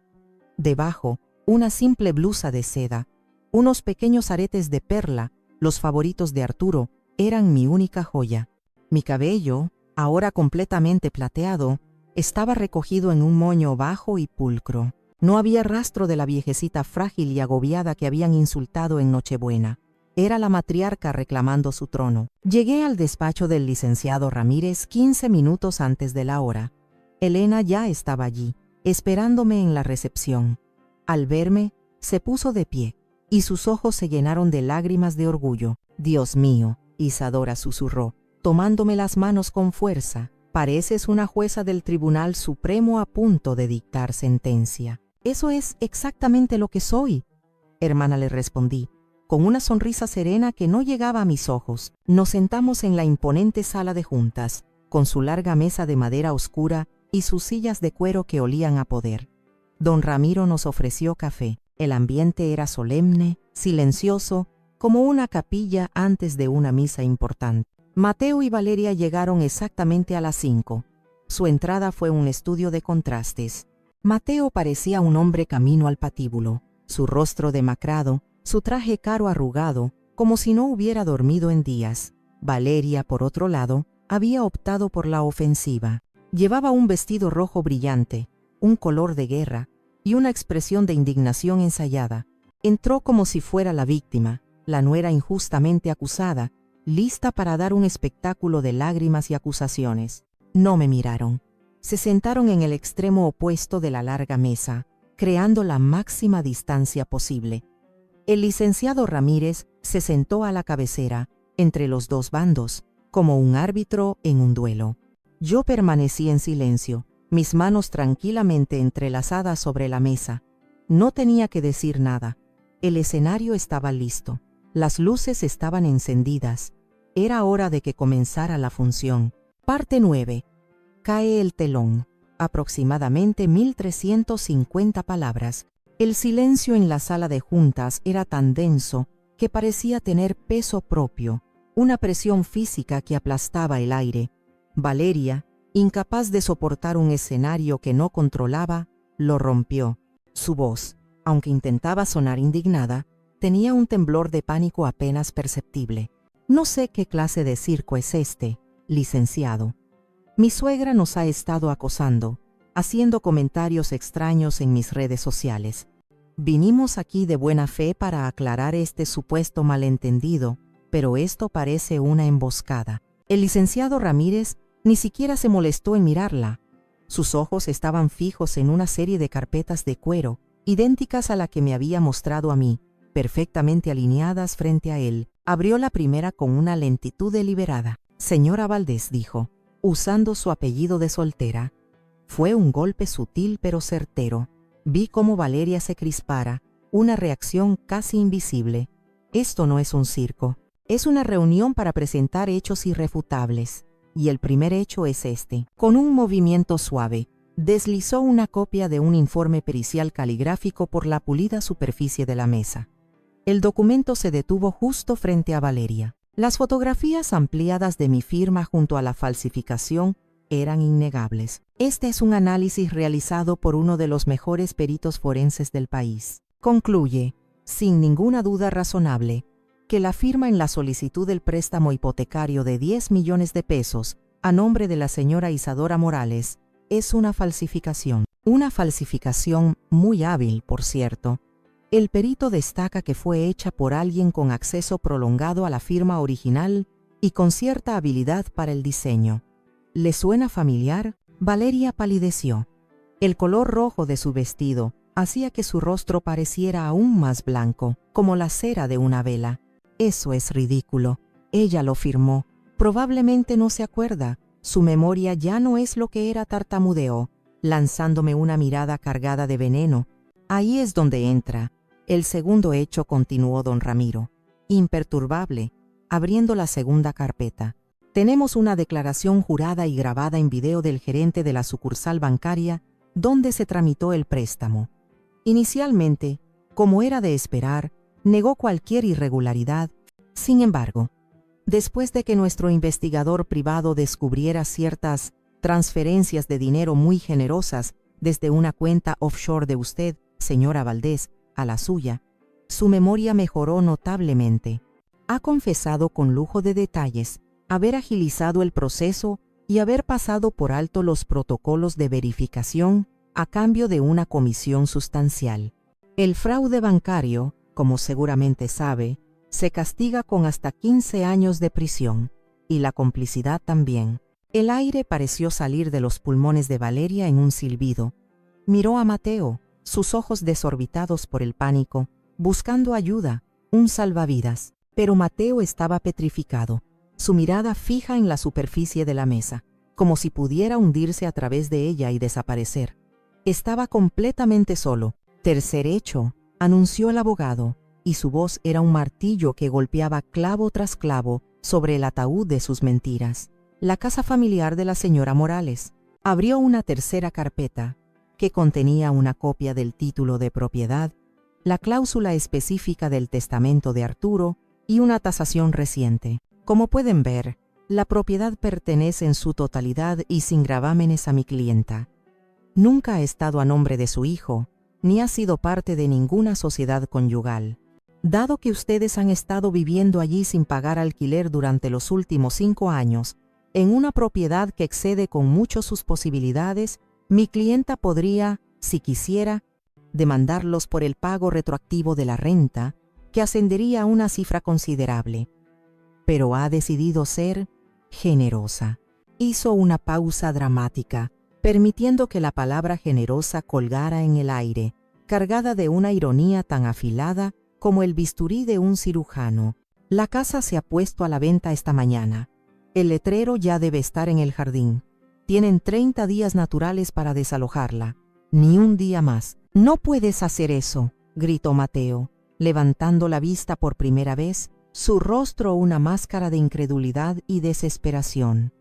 A: Debajo, una simple blusa de seda, unos pequeños aretes de perla, los favoritos de Arturo, eran mi única joya. Mi cabello, ahora completamente plateado, estaba recogido en un moño bajo y pulcro. No había rastro de la viejecita frágil y agobiada que habían insultado en Nochebuena. Era la matriarca reclamando su trono. Llegué al despacho del licenciado Ramírez 15 minutos antes de la hora. Elena ya estaba allí, esperándome en la recepción. Al verme, se puso de pie, y sus ojos se llenaron de lágrimas de orgullo. «Dios mío», Isadora susurró, tomándome las manos con fuerza, «pareces una jueza del Tribunal Supremo a punto de dictar sentencia». «Eso es exactamente lo que soy», hermana, le respondí, con una sonrisa serena que no llegaba a mis ojos. Nos sentamos en la imponente sala de juntas, con su larga mesa de madera oscura y sus sillas de cuero que olían a poder. Don Ramiro nos ofreció café. El ambiente era solemne, silencioso, como una capilla antes de una misa importante. Mateo y Valeria llegaron exactamente a las 5. Su entrada fue un estudio de contrastes. Mateo parecía un hombre camino al patíbulo, su rostro demacrado, su traje caro arrugado, como si no hubiera dormido en días. Valeria, por otro lado, había optado por la ofensiva. Llevaba un vestido rojo brillante, un color de guerra y una expresión de indignación ensayada. Entró como si fuera la víctima, la nuera injustamente acusada, lista para dar un espectáculo de lágrimas y acusaciones. No me miraron. Se sentaron en el extremo opuesto de la larga mesa, creando la máxima distancia posible. El licenciado Ramírez se sentó a la cabecera, entre los dos bandos, como un árbitro en un duelo. Yo permanecí en silencio, mis manos tranquilamente entrelazadas sobre la mesa. No tenía que decir nada. El escenario estaba listo. Las luces estaban encendidas. Era hora de que comenzara la función. Parte 9. Cae el telón. Aproximadamente 1350 palabras. El silencio en la sala de juntas era tan denso que parecía tener peso propio, una presión física que aplastaba el aire. Valeria, incapaz de soportar un escenario que no controlaba, lo rompió. Su voz, aunque intentaba sonar indignada, tenía un temblor de pánico apenas perceptible. «No sé qué clase de circo es este, licenciado. Mi suegra nos ha estado acosando, haciendo comentarios extraños en mis redes sociales. Vinimos aquí de buena fe para aclarar este supuesto malentendido, pero esto parece una emboscada». El licenciado Ramírez ni siquiera se molestó en mirarla. Sus ojos estaban fijos en una serie de carpetas de cuero, idénticas a la que me había mostrado a mí, perfectamente alineadas frente a él. Abrió la primera con una lentitud deliberada. «Señora Valdés», dijo, usando su apellido de soltera. Fue un golpe sutil pero certero. Vi cómo Valeria se crispara, una reacción casi invisible. Esto no es un circo, es una reunión para presentar hechos irrefutables. Y el primer hecho es este. Con un movimiento suave, deslizó una copia de un informe pericial caligráfico por la pulida superficie de la mesa. El documento se detuvo justo frente a Valeria. Las fotografías ampliadas de mi firma junto a la falsificación eran innegables. Este es un análisis realizado por uno de los mejores peritos forenses del país. Concluye, sin ninguna duda razonable, que la firma en la solicitud del préstamo hipotecario de 10 millones de pesos a nombre de la señora Isadora Morales, es una falsificación. Una falsificación muy hábil, por cierto. El perito destaca que fue hecha por alguien con acceso prolongado a la firma original y con cierta habilidad para el diseño. ¿Le suena familiar? Valeria palideció. El color rojo de su vestido hacía que su rostro pareciera aún más blanco, como la cera de una vela. Eso es ridículo. Ella lo firmó. Probablemente no se acuerda. Su memoria ya no es lo que era, tartamudeó, lanzándome una mirada cargada de veneno. Ahí es donde entra. El segundo hecho, continuó don Ramiro, imperturbable, abriendo la segunda carpeta. Tenemos una declaración jurada y grabada en video del gerente de la sucursal bancaria donde se tramitó el préstamo. Inicialmente, como era de esperar, negó cualquier irregularidad. Sin embargo, después de que nuestro investigador privado descubriera ciertas transferencias de dinero muy generosas desde una cuenta offshore de usted, señora Valdés, a la suya, su memoria mejoró notablemente. Ha confesado con lujo de detalles haber agilizado el proceso y haber pasado por alto los protocolos de verificación a cambio de una comisión sustancial. El fraude bancario, como seguramente sabe, se castiga con hasta 15 años de prisión, y la complicidad también. El aire pareció salir de los pulmones de Valeria en un silbido. Miró a Mateo, sus ojos desorbitados por el pánico, buscando ayuda, un salvavidas. Pero Mateo estaba petrificado, su mirada fija en la superficie de la mesa, como si pudiera hundirse a través de ella y desaparecer. Estaba completamente solo. Tercer hecho, anunció el abogado, y su voz era un martillo que golpeaba clavo tras clavo sobre el ataúd de sus mentiras. La casa familiar de la señora Morales. Abrió una tercera carpeta, que contenía una copia del título de propiedad, la cláusula específica del testamento de Arturo y una tasación reciente. Como pueden ver, la propiedad pertenece en su totalidad y sin gravámenes a mi clienta. Nunca ha estado a nombre de su hijo, ni ha sido parte de ninguna sociedad conyugal. Dado que ustedes han estado viviendo allí sin pagar alquiler durante los últimos 5 años, en una propiedad que excede con mucho sus posibilidades, mi clienta podría, si quisiera, demandarlos por el pago retroactivo de la renta, que ascendería a una cifra considerable. Pero ha decidido ser generosa. Hizo una pausa dramática, permitiendo que la palabra generosa colgara en el aire, cargada de una ironía tan afilada como el bisturí de un cirujano. La casa se ha puesto a la venta esta mañana. El letrero ya debe estar en el jardín. Tienen 30 días naturales para desalojarla. Ni un día más. No puedes hacer eso, gritó Mateo, levantando la vista por primera vez, su rostro una máscara de incredulidad y desesperación.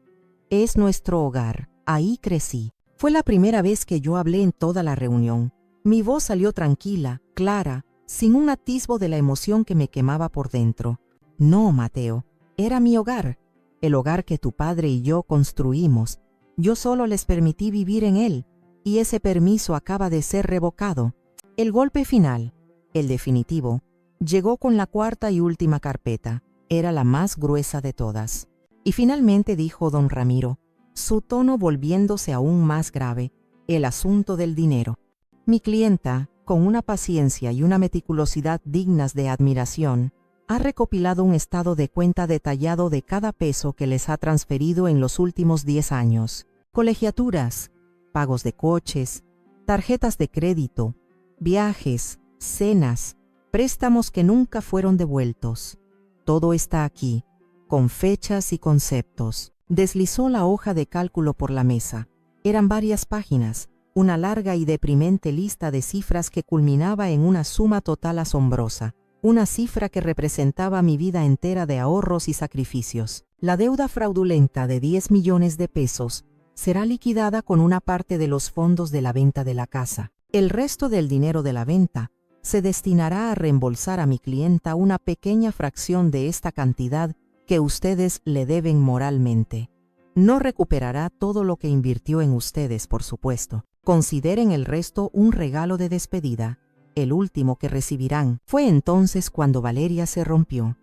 A: Es nuestro hogar. Ahí crecí. Fue la primera vez que yo hablé en toda la reunión. Mi voz salió tranquila, clara, sin un atisbo de la emoción que me quemaba por dentro. No, Mateo, era mi hogar, el hogar que tu padre y yo construimos. Yo solo les permití vivir en él, y ese permiso acaba de ser revocado. El golpe final, el definitivo, llegó con la cuarta y última carpeta. Era la más gruesa de todas. Y finalmente dijo don Ramiro, su tono volviéndose aún más grave, el asunto del dinero. Mi clienta, con una paciencia y una meticulosidad dignas de admiración, ha recopilado un estado de cuenta detallado de cada peso que les ha transferido en los últimos 10 años. Colegiaturas, pagos de coches, tarjetas de crédito, viajes, cenas, préstamos que nunca fueron devueltos. Todo está aquí, con fechas y conceptos. Deslizó la hoja de cálculo por la mesa. Eran varias páginas, una larga y deprimente lista de cifras que culminaba en una suma total asombrosa. Una cifra que representaba mi vida entera de ahorros y sacrificios. La deuda fraudulenta de 10 millones de pesos será liquidada con una parte de los fondos de la venta de la casa. El resto del dinero de la venta se destinará a reembolsar a mi clienta una pequeña fracción de esta cantidad que ustedes le deben moralmente. No recuperará todo lo que invirtió en ustedes, por supuesto. Consideren el resto un regalo de despedida, el último que recibirán. Fue entonces cuando Valeria se rompió.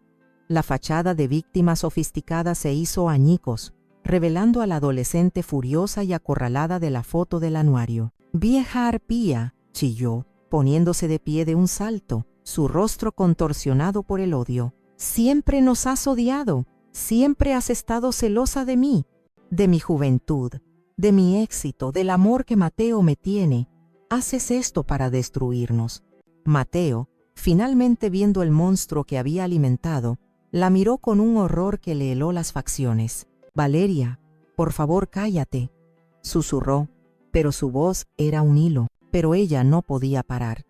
A: La fachada de víctima sofisticada se hizo añicos, revelando a la adolescente furiosa y acorralada de la foto del anuario. «¡Vieja arpía!», chilló, poniéndose de pie de un salto, su rostro contorsionado por el odio. «Siempre nos has odiado, siempre has estado celosa de mí, de mi juventud, de mi éxito, del amor que Mateo me tiene. Haces esto para destruirnos». Mateo, finalmente viendo el monstruo que había alimentado, la miró con un horror que le heló las facciones. «Valeria, por favor cállate», susurró, pero su voz era un hilo, pero ella no podía parar.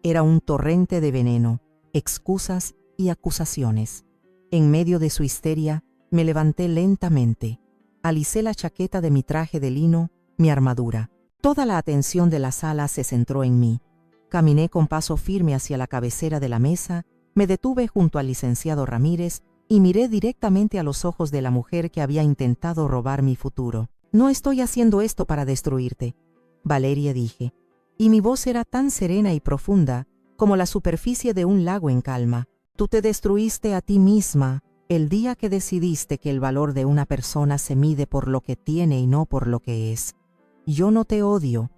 A: Era un torrente de veneno, excusas y acusaciones. En medio de su histeria, me levanté lentamente. Alicé la chaqueta de mi traje de lino, mi armadura. Toda la atención de la sala se centró en mí. Caminé con paso firme hacia la cabecera de la mesa, me detuve junto al licenciado Ramírez y miré directamente a los ojos de la mujer que había intentado robar mi futuro. «No estoy haciendo esto para destruirte», Valeria, dije, y mi voz era tan serena y profunda como la superficie de un lago en calma. «Tú te destruiste a ti misma el día que decidiste que el valor de una persona se mide por lo que tiene y no por lo que es. Yo no te odio.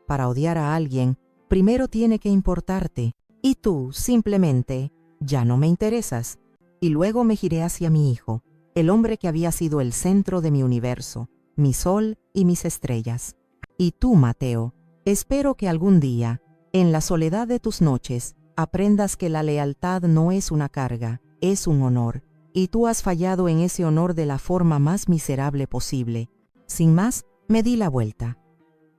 A: Para odiar a alguien, primero tiene que importarte, y tú, simplemente, ya no me interesas». Y luego me giré hacia mi hijo, el hombre que había sido el centro de mi universo, mi sol y mis estrellas. «Y tú, Mateo, espero que algún día, en la soledad de tus noches, aprendas que la lealtad no es una carga, es un honor, y tú has fallado en ese honor de la forma más miserable posible». Sin más, me di la vuelta.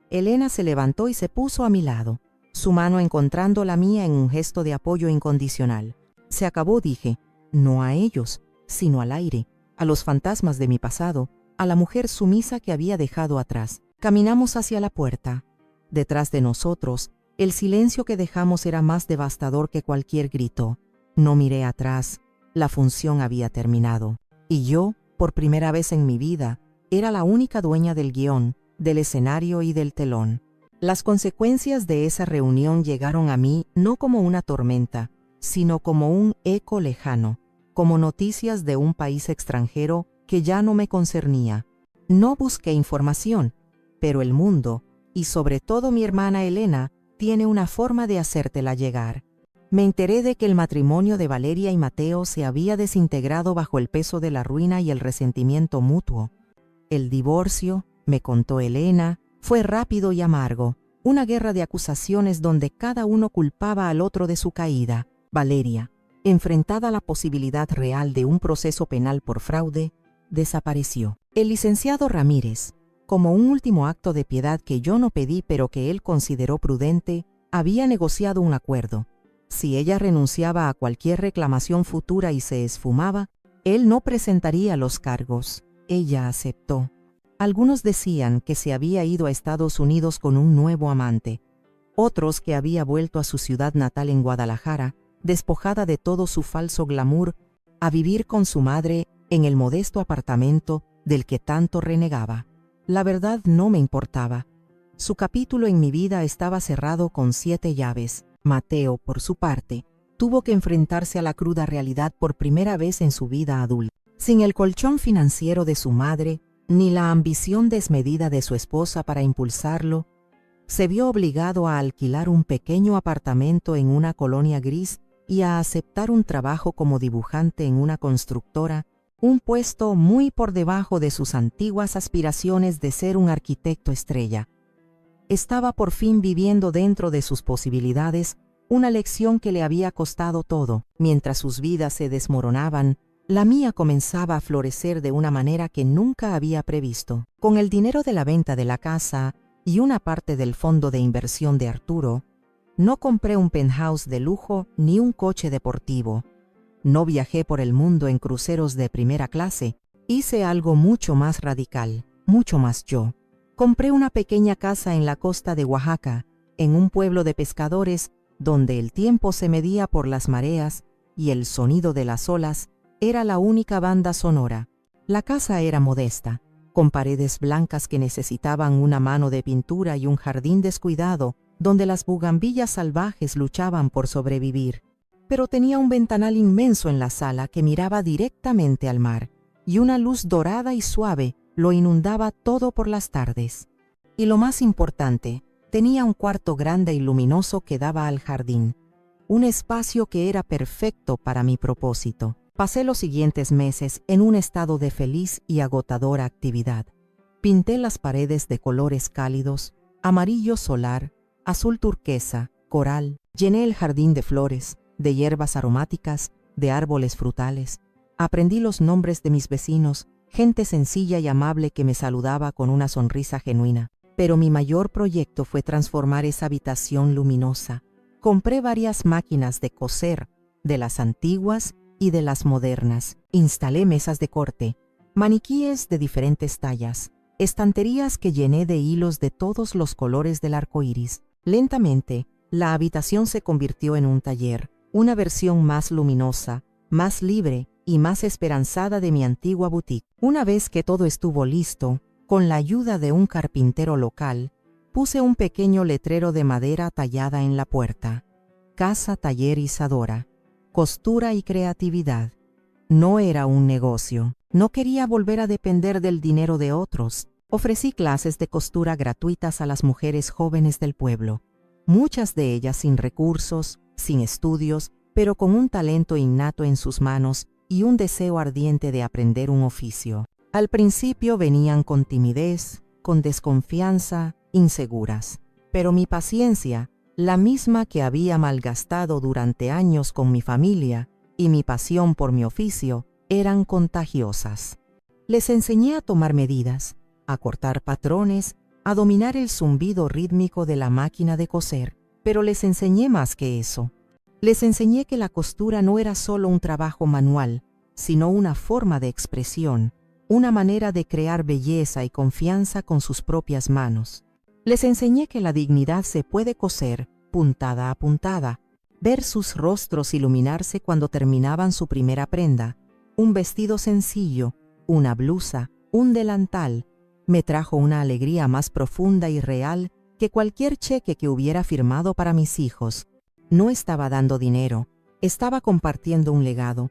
A: Elena se levantó y se puso a mi lado, su mano encontrando la mía en un gesto de apoyo incondicional. «Se acabó», dije, «no a ellos, sino al aire, a los fantasmas de mi pasado, a la mujer sumisa que había dejado atrás». Caminamos hacia la puerta. Detrás de nosotros, el silencio que dejamos era más devastador que cualquier grito. No miré atrás. La función había terminado. Y yo, por primera vez en mi vida, era la única dueña del guión, del escenario y del telón. Las consecuencias de esa reunión llegaron a mí no como una tormenta, sino como un eco lejano, como noticias de un país extranjero que ya no me concernía. No busqué información, pero el mundo, y sobre todo mi hermana Elena, tiene una forma de hacértela llegar. Me enteré de que el matrimonio de Valeria y Mateo se había desintegrado bajo el peso de la ruina y el resentimiento mutuo. El divorcio, me contó Elena, fue rápido y amargo, una guerra de acusaciones donde cada uno culpaba al otro de su caída. Valeria, enfrentada a la posibilidad real de un proceso penal por fraude, desapareció. El licenciado Ramírez, como un último acto de piedad que yo no pedí pero que él consideró prudente, había negociado un acuerdo. Si ella renunciaba a cualquier reclamación futura y se esfumaba, él no presentaría los cargos. Ella aceptó. Algunos decían que se había ido a Estados Unidos con un nuevo amante, otros que había vuelto a su ciudad natal en Guadalajara, despojada de todo su falso glamour, a vivir con su madre en el modesto apartamento del que tanto renegaba. La verdad no me importaba. Su capítulo en mi vida estaba cerrado con 7 llaves. Mateo, por su parte, tuvo que enfrentarse a la cruda realidad por primera vez en su vida adulta. Sin el colchón financiero de su madre, ni la ambición desmedida de su esposa para impulsarlo, se vio obligado a alquilar un pequeño apartamento en una colonia gris y a aceptar un trabajo como dibujante en una constructora, un puesto muy por debajo de sus antiguas aspiraciones de ser un arquitecto estrella. Estaba por fin viviendo dentro de sus posibilidades una lección que le había costado todo. Mientras sus vidas se desmoronaban, la mía comenzaba a florecer de una manera que nunca había previsto. Con el dinero de la venta de la casa y una parte del fondo de inversión de Arturo, no compré un penthouse de lujo ni un coche deportivo. No viajé por el mundo en cruceros de primera clase. Hice algo mucho más radical, mucho más yo. Compré una pequeña casa en la costa de Oaxaca, en un pueblo de pescadores donde el tiempo se medía por las mareas y el sonido de las olas era la única banda sonora. La casa era modesta, con paredes blancas que necesitaban una mano de pintura y un jardín descuidado donde las bugambillas salvajes luchaban por sobrevivir. Pero tenía un ventanal inmenso en la sala que miraba directamente al mar, y una luz dorada y suave lo inundaba todo por las tardes. Y lo más importante, tenía un cuarto grande y luminoso que daba al jardín, un espacio que era perfecto para mi propósito. Pasé los siguientes meses en un estado de feliz y agotadora actividad. Pinté las paredes de colores cálidos, amarillo solar, azul turquesa, coral. Llené el jardín de flores, de hierbas aromáticas, de árboles frutales. Aprendí los nombres de mis vecinos, gente sencilla y amable que me saludaba con una sonrisa genuina. Pero mi mayor proyecto fue transformar esa habitación luminosa. Compré varias máquinas de coser, de las antiguas y de las modernas. Instalé mesas de corte, maniquíes de diferentes tallas, estanterías que llené de hilos de todos los colores del arco iris. Lentamente, la habitación se convirtió en un taller, una versión más luminosa, más libre y más esperanzada de mi antigua boutique. Una vez que todo estuvo listo, con la ayuda de un carpintero local, puse un pequeño letrero de madera tallada en la puerta. Casa Taller Isadora. Costura y creatividad. No era un negocio. No quería volver a depender del dinero de otros. Ofrecí clases de costura gratuitas a las mujeres jóvenes del pueblo, muchas de ellas sin recursos, sin estudios, pero con un talento innato en sus manos y un deseo ardiente de aprender un oficio. Al principio venían con timidez, con desconfianza, inseguras, pero mi paciencia, la misma que había malgastado durante años con mi familia, y mi pasión por mi oficio, eran contagiosas. Les enseñé a tomar medidas, a cortar patrones, a dominar el zumbido rítmico de la máquina de coser, pero les enseñé más que eso. Les enseñé que la costura no era solo un trabajo manual, sino una forma de expresión, una manera de crear belleza y confianza con sus propias manos. Les enseñé que la dignidad se puede coser puntada a puntada, ver sus rostros iluminarse cuando terminaban su primera prenda, un vestido sencillo, una blusa, un delantal. Me trajo una alegría más profunda y real que cualquier cheque que hubiera firmado para mis hijos. No estaba dando dinero, estaba compartiendo un legado.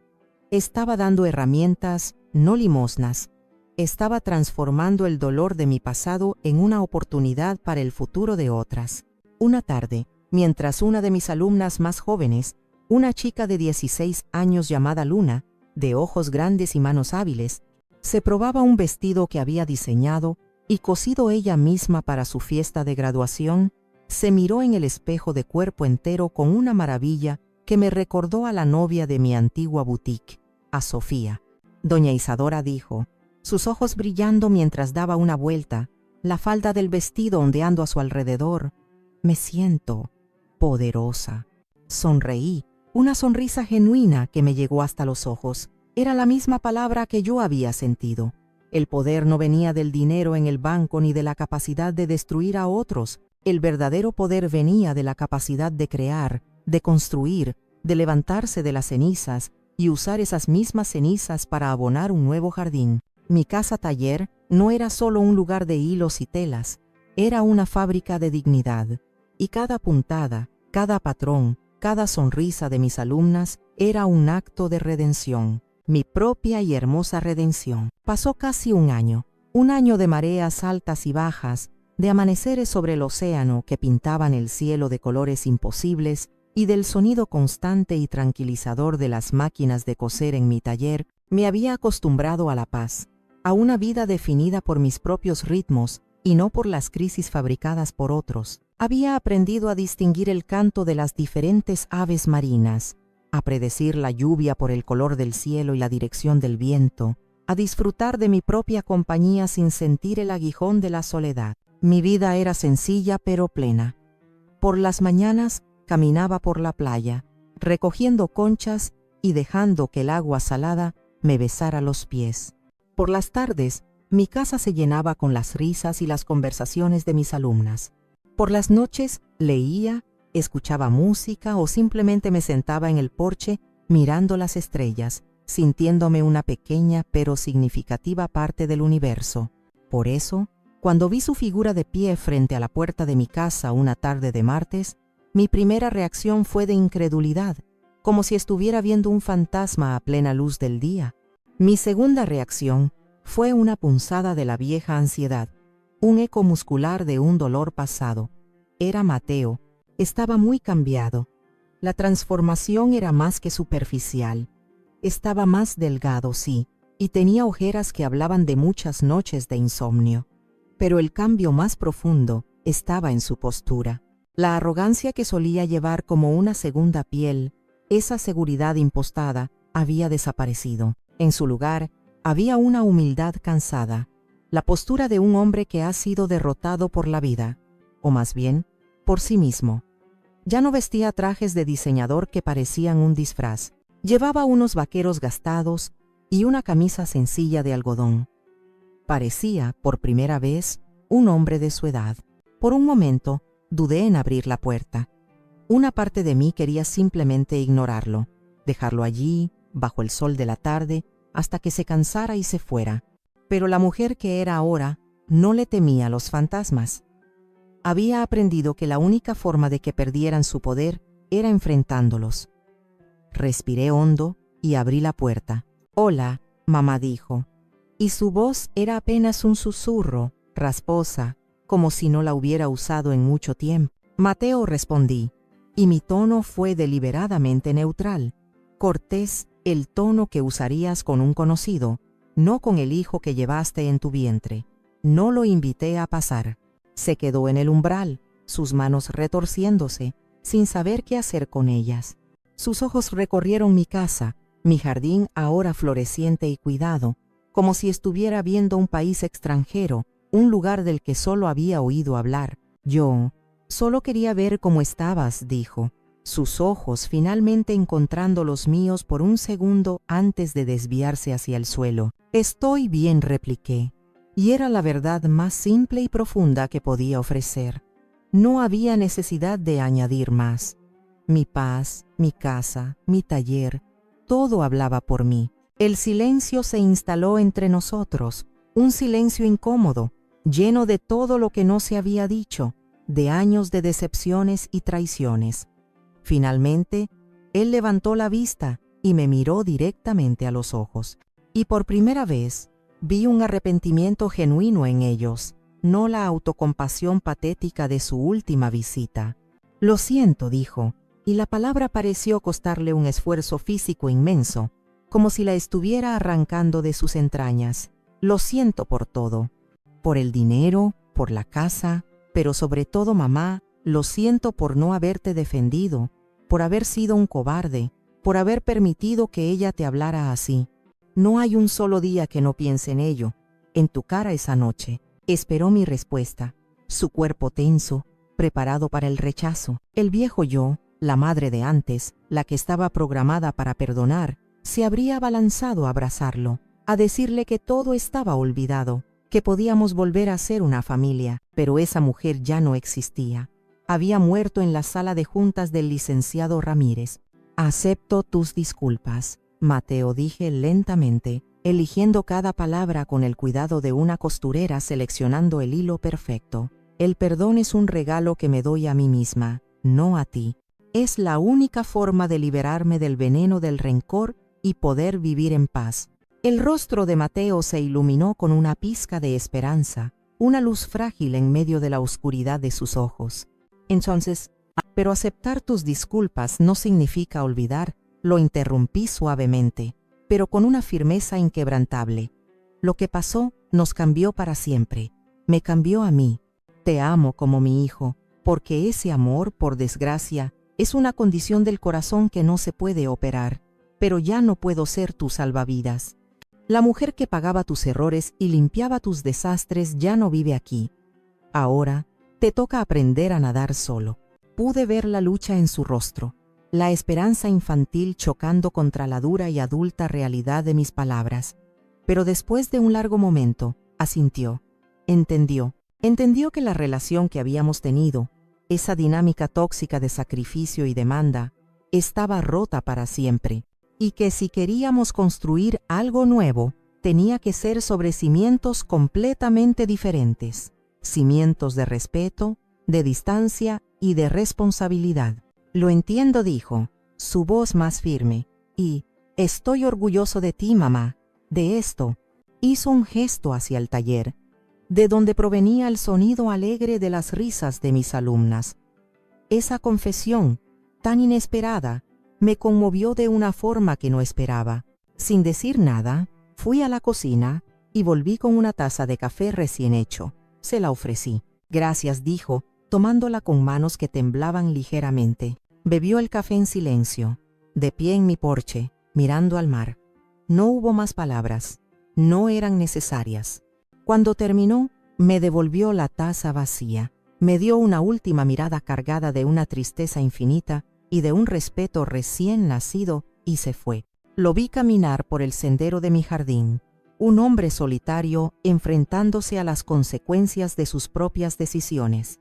A: Estaba dando herramientas, no limosnas. Estaba transformando el dolor de mi pasado en una oportunidad para el futuro de otras. Una tarde, mientras una de mis alumnas más jóvenes, una chica de 16 años llamada Luna, de ojos grandes y manos hábiles, se probaba un vestido que había diseñado y cosido ella misma para su fiesta de graduación, se miró en el espejo de cuerpo entero con una maravilla que me recordó a la novia de mi antigua boutique, a Sofía. Doña Isadora dijo, sus ojos brillando mientras daba una vuelta, la falda del vestido ondeando a su alrededor, me siento poderosa. Sonreí, una sonrisa genuina que me llegó hasta los ojos. Era la misma palabra que yo había sentido. El poder no venía del dinero en el banco ni de la capacidad de destruir a otros. El verdadero poder venía de la capacidad de crear, de construir, de levantarse de las cenizas y usar esas mismas cenizas para abonar un nuevo jardín. Mi casa taller no era solo un lugar de hilos y telas, era una fábrica de dignidad. Y cada puntada, cada patrón, cada sonrisa de mis alumnas era un acto de redención. Mi propia y hermosa redención. Pasó casi un año de mareas altas y bajas, de amaneceres sobre el océano que pintaban el cielo de colores imposibles y del sonido constante y tranquilizador de las máquinas de coser en mi taller. Me había acostumbrado a la paz, a una vida definida por mis propios ritmos y no por las crisis fabricadas por otros. Había aprendido a distinguir el canto de las diferentes aves marinas, a predecir la lluvia por el color del cielo y la dirección del viento, a disfrutar de mi propia compañía sin sentir el aguijón de la soledad. Mi vida era sencilla pero plena. Por las mañanas caminaba por la playa, recogiendo conchas y dejando que el agua salada me besara los pies. Por las tardes, mi casa se llenaba con las risas y las conversaciones de mis alumnas. Por las noches leía, escuchaba música o simplemente me sentaba en el porche mirando las estrellas, sintiéndome una pequeña pero significativa parte del universo. Por eso, cuando vi su figura de pie frente a la puerta de mi casa una tarde de martes, mi primera reacción fue de incredulidad, como si estuviera viendo un fantasma a plena luz del día. Mi segunda reacción Fue una punzada de la vieja ansiedad, un eco muscular de un dolor pasado. Era Mateo, estaba muy cambiado. La transformación era más que superficial. Estaba más delgado, sí, y tenía ojeras que hablaban de muchas noches de insomnio. Pero el cambio más profundo estaba en su postura. La arrogancia que solía llevar como una segunda piel, esa seguridad impostada, había desaparecido. En su lugar, había una humildad cansada, la postura de un hombre que ha sido derrotado por la vida, o más bien, por sí mismo. Ya no vestía trajes de diseñador que parecían un disfraz. Llevaba unos vaqueros gastados y una camisa sencilla de algodón. Parecía, por primera vez, un hombre de su edad. Por un momento, dudé en abrir la puerta. Una parte de mí quería simplemente ignorarlo, dejarlo allí, bajo el sol de la tarde, hasta que se cansara y se fuera. Pero la mujer que era ahora no le temía a los fantasmas. Había aprendido que la única forma de que perdieran su poder era enfrentándolos. Respiré hondo y abrí la puerta. «Hola», mamá dijo, y su voz era apenas un susurro, rasposa, como si no la hubiera usado en mucho tiempo. «Mateo», respondí, y mi tono fue deliberadamente neutral, cortés, el tono que usarías con un conocido, no con el hijo que llevaste en tu vientre. No lo invité a pasar. Se quedó en el umbral, sus manos retorciéndose, sin saber qué hacer con ellas. Sus ojos recorrieron mi casa, mi jardín ahora floreciente y cuidado, como si estuviera viendo un país extranjero, un lugar del que solo había oído hablar. «Yo solo quería ver cómo estabas», dijo, sus ojos finalmente encontrando los míos por un segundo antes de desviarse hacia el suelo. «Estoy bien», repliqué, y era la verdad más simple y profunda que podía ofrecer. No había necesidad de añadir más. Mi paz, mi casa, mi taller, todo hablaba por mí. El silencio se instaló entre nosotros, un silencio incómodo, lleno de todo lo que no se había dicho, de años de decepciones y traiciones. Finalmente, él levantó la vista y me miró directamente a los ojos. Y por primera vez, vi un arrepentimiento genuino en ellos, no la autocompasión patética de su última visita. «Lo siento», dijo, y la palabra pareció costarle un esfuerzo físico inmenso, como si la estuviera arrancando de sus entrañas. «Lo siento por todo, por el dinero, por la casa, pero sobre todo, mamá, lo siento por no haberte defendido, por haber sido un cobarde, por haber permitido que ella te hablara así. No hay un solo día que no piense en ello, en tu cara esa noche». Esperó mi respuesta, su cuerpo tenso, preparado para el rechazo. El viejo yo, la madre de antes, la que estaba programada para perdonar, se habría abalanzado a abrazarlo, a decirle que todo estaba olvidado, que podíamos volver a ser una familia, pero esa mujer ya no existía. Había muerto en la sala de juntas del licenciado Ramírez. «Acepto tus disculpas», Mateo, dije lentamente, eligiendo cada palabra con el cuidado de una costurera seleccionando el hilo perfecto. «El perdón es un regalo que me doy a mí misma, no a ti. Es la única forma de liberarme del veneno del rencor y poder vivir en paz». El rostro de Mateo se iluminó con una pizca de esperanza, una luz frágil en medio de la oscuridad de sus ojos. «Entonces, pero aceptar tus disculpas no significa olvidar», lo interrumpí suavemente, pero con una firmeza inquebrantable. «Lo que pasó nos cambió para siempre. Me cambió a mí. Te amo como mi hijo, porque ese amor, por desgracia, es una condición del corazón que no se puede operar, pero ya no puedo ser tu salvavidas. La mujer que pagaba tus errores y limpiaba tus desastres ya no vive aquí. Ahora te toca aprender a nadar solo». Pude ver la lucha en su rostro, la esperanza infantil chocando contra la dura y adulta realidad de mis palabras. Pero después de un largo momento, asintió. Entendió que la relación que habíamos tenido, esa dinámica tóxica de sacrificio y demanda, estaba rota para siempre, y que si queríamos construir algo nuevo, tenía que ser sobre cimientos completamente diferentes, cimientos de respeto, de distancia y de responsabilidad. «Lo entiendo», dijo, su voz más firme, «y estoy orgulloso de ti, mamá, de esto». Hizo un gesto hacia el taller, de donde provenía el sonido alegre de las risas de mis alumnas. Esa confesión, tan inesperada, me conmovió de una forma que no esperaba. Sin decir nada, fui a la cocina y volví con una taza de café recién hecho. Se la ofrecí. Gracias, dijo, tomándola con manos que temblaban ligeramente. Bebió el café en silencio, de pie en mi porche, mirando al mar. No hubo más palabras. No eran necesarias. Cuando terminó, me devolvió la taza vacía. Me dio una última mirada cargada de una tristeza infinita y de un respeto recién nacido y se fue. Lo vi caminar por el sendero de mi jardín, un hombre solitario enfrentándose a las consecuencias de sus propias decisiones.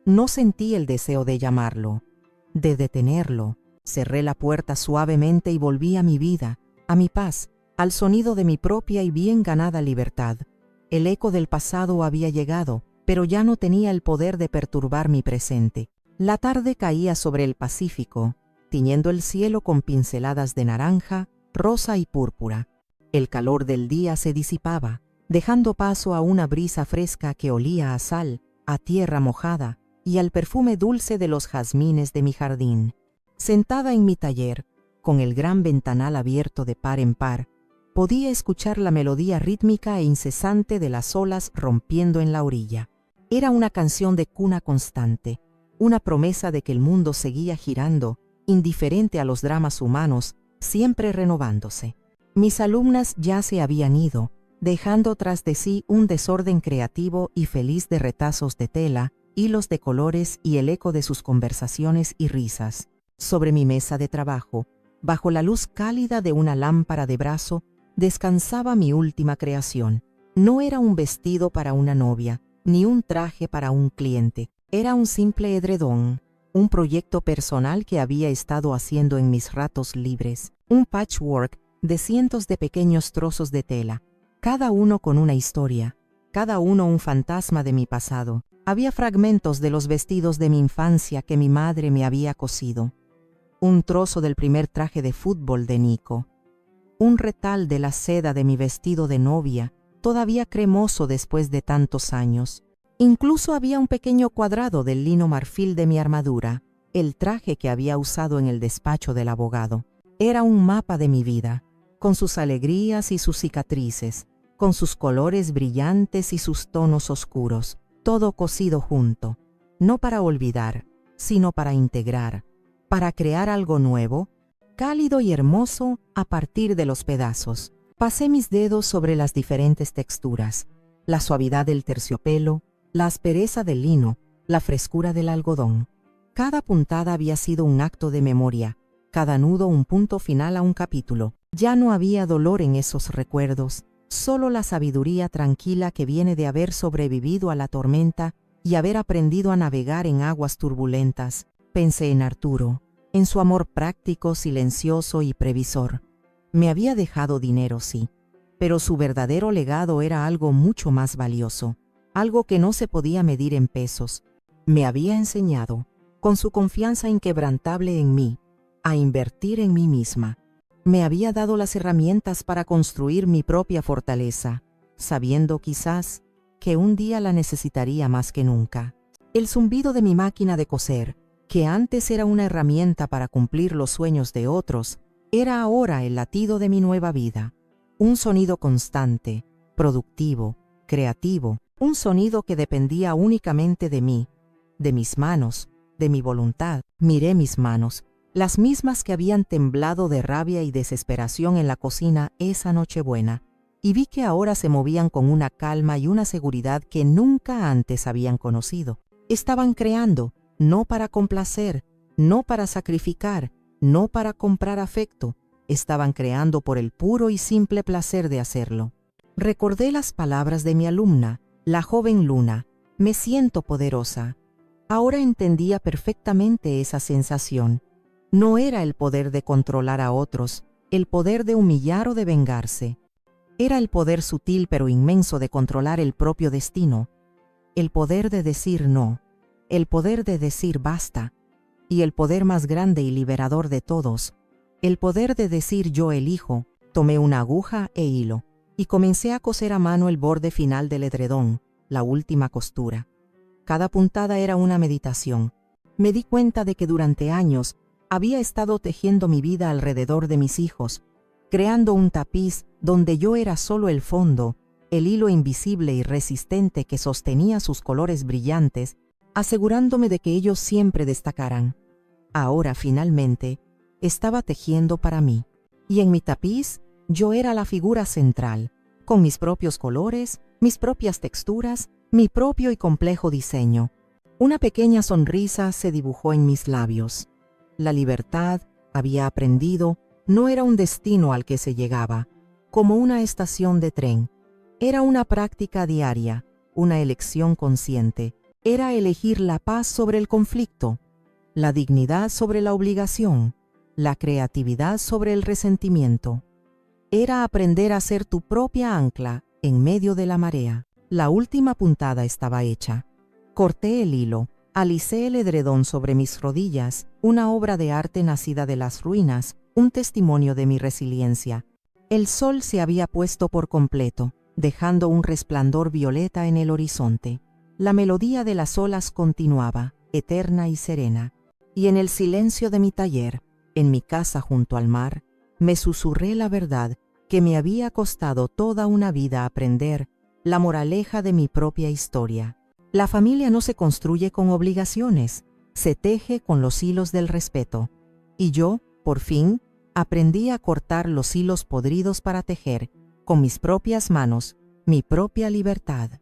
A: No sentí el deseo de llamarlo, de detenerlo. Cerré la puerta suavemente y volví a mi vida, a mi paz, al sonido de mi propia y bien ganada libertad. El eco del pasado había llegado, pero ya no tenía el poder de perturbar mi presente. La tarde caía sobre el Pacífico, tiñendo el cielo con pinceladas de naranja, rosa y púrpura. El calor del día se disipaba, dejando paso a una brisa fresca que olía a sal, a tierra mojada y al perfume dulce de los jazmines de mi jardín. Sentada en mi taller, con el gran ventanal abierto de par en par, podía escuchar la melodía rítmica e incesante de las olas rompiendo en la orilla. Era una canción de cuna constante, una promesa de que el mundo seguía girando, indiferente a los dramas humanos, siempre renovándose. Mis alumnas ya se habían ido, dejando tras de sí un desorden creativo y feliz de retazos de tela, hilos de colores y el eco de sus conversaciones y risas. Sobre mi mesa de trabajo, bajo la luz cálida de una lámpara de brazo, descansaba mi última creación. No era un vestido para una novia, ni un traje para un cliente. Era un simple edredón, un proyecto personal que había estado haciendo en mis ratos libres, un patchwork de cientos de pequeños trozos de tela, cada uno con una historia, cada uno un fantasma de mi pasado. Había fragmentos de los vestidos de mi infancia que mi madre me había cosido, un trozo del primer traje de fútbol de Nico, un retal de la seda de mi vestido de novia, todavía cremoso después de tantos años. Incluso había un pequeño cuadrado del lino marfil de mi armadura, el traje que había usado en el despacho del abogado. Era un mapa de mi vida, con sus alegrías y sus cicatrices, con sus colores brillantes y sus tonos oscuros, todo cosido junto, no para olvidar, sino para integrar, para crear algo nuevo, cálido y hermoso a partir de los pedazos. Pasé mis dedos sobre las diferentes texturas, la suavidad del terciopelo, la aspereza del lino, la frescura del algodón. Cada puntada había sido un acto de memoria, cada nudo un punto final a un capítulo. Ya no había dolor en esos recuerdos, solo la sabiduría tranquila que viene de haber sobrevivido a la tormenta y haber aprendido a navegar en aguas turbulentas. Pensé en Arturo, en su amor práctico, silencioso y previsor. Me había dejado dinero, sí, pero su verdadero legado era algo mucho más valioso, algo que no se podía medir en pesos. Me había enseñado, con su confianza inquebrantable en mí, a invertir en mí misma. Me había dado las herramientas para construir mi propia fortaleza, sabiendo quizás que un día la necesitaría más que nunca. El zumbido de mi máquina de coser, que antes era una herramienta para cumplir los sueños de otros, era ahora el latido de mi nueva vida. Un sonido constante, productivo, creativo, un sonido que dependía únicamente de mí, de mis manos, de mi voluntad. Miré mis manos, las mismas que habían temblado de rabia y desesperación en la cocina esa Nochebuena, y vi que ahora se movían con una calma y una seguridad que nunca antes habían conocido. Estaban creando, no para complacer, no para sacrificar, no para comprar afecto. Estaban creando por el puro y simple placer de hacerlo. Recordé las palabras de mi alumna, la joven Luna. Me siento poderosa. Ahora entendía perfectamente esa sensación. No era el poder de controlar a otros, el poder de humillar o de vengarse. Era el poder sutil pero inmenso de controlar el propio destino, el poder de decir no, el poder de decir basta, y el poder más grande y liberador de todos, el poder de decir yo elijo. Tomé una aguja e hilo, y comencé a coser a mano el borde final del edredón, la última costura. Cada puntada era una meditación. Me di cuenta de que durante años había estado tejiendo mi vida alrededor de mis hijos, creando un tapiz donde yo era solo el fondo, el hilo invisible y resistente que sostenía sus colores brillantes, asegurándome de que ellos siempre destacaran. Ahora, finalmente, estaba tejiendo para mí, y en mi tapiz yo era la figura central, con mis propios colores, mis propias texturas, mi propio y complejo diseño. Una pequeña sonrisa se dibujó en mis labios. La libertad, había aprendido, no era un destino al que se llegaba, como una estación de tren. Era una práctica diaria, una elección consciente. Era elegir la paz sobre el conflicto, la dignidad sobre la obligación, la creatividad sobre el resentimiento. Era aprender a ser tu propia ancla en medio de la marea. La última puntada estaba hecha. Corté el hilo, alicé el edredón sobre mis rodillas, una obra de arte nacida de las ruinas, un testimonio de mi resiliencia. El sol se había puesto por completo, dejando un resplandor violeta en el horizonte. La melodía de las olas continuaba, eterna y serena. Y en el silencio de mi taller, en mi casa junto al mar, me susurré la verdad que me había costado toda una vida aprender, la moraleja de mi propia historia. La familia no se construye con obligaciones, se teje con los hilos del respeto. Y yo, por fin, aprendí a cortar los hilos podridos para tejer, con mis propias manos, mi propia libertad.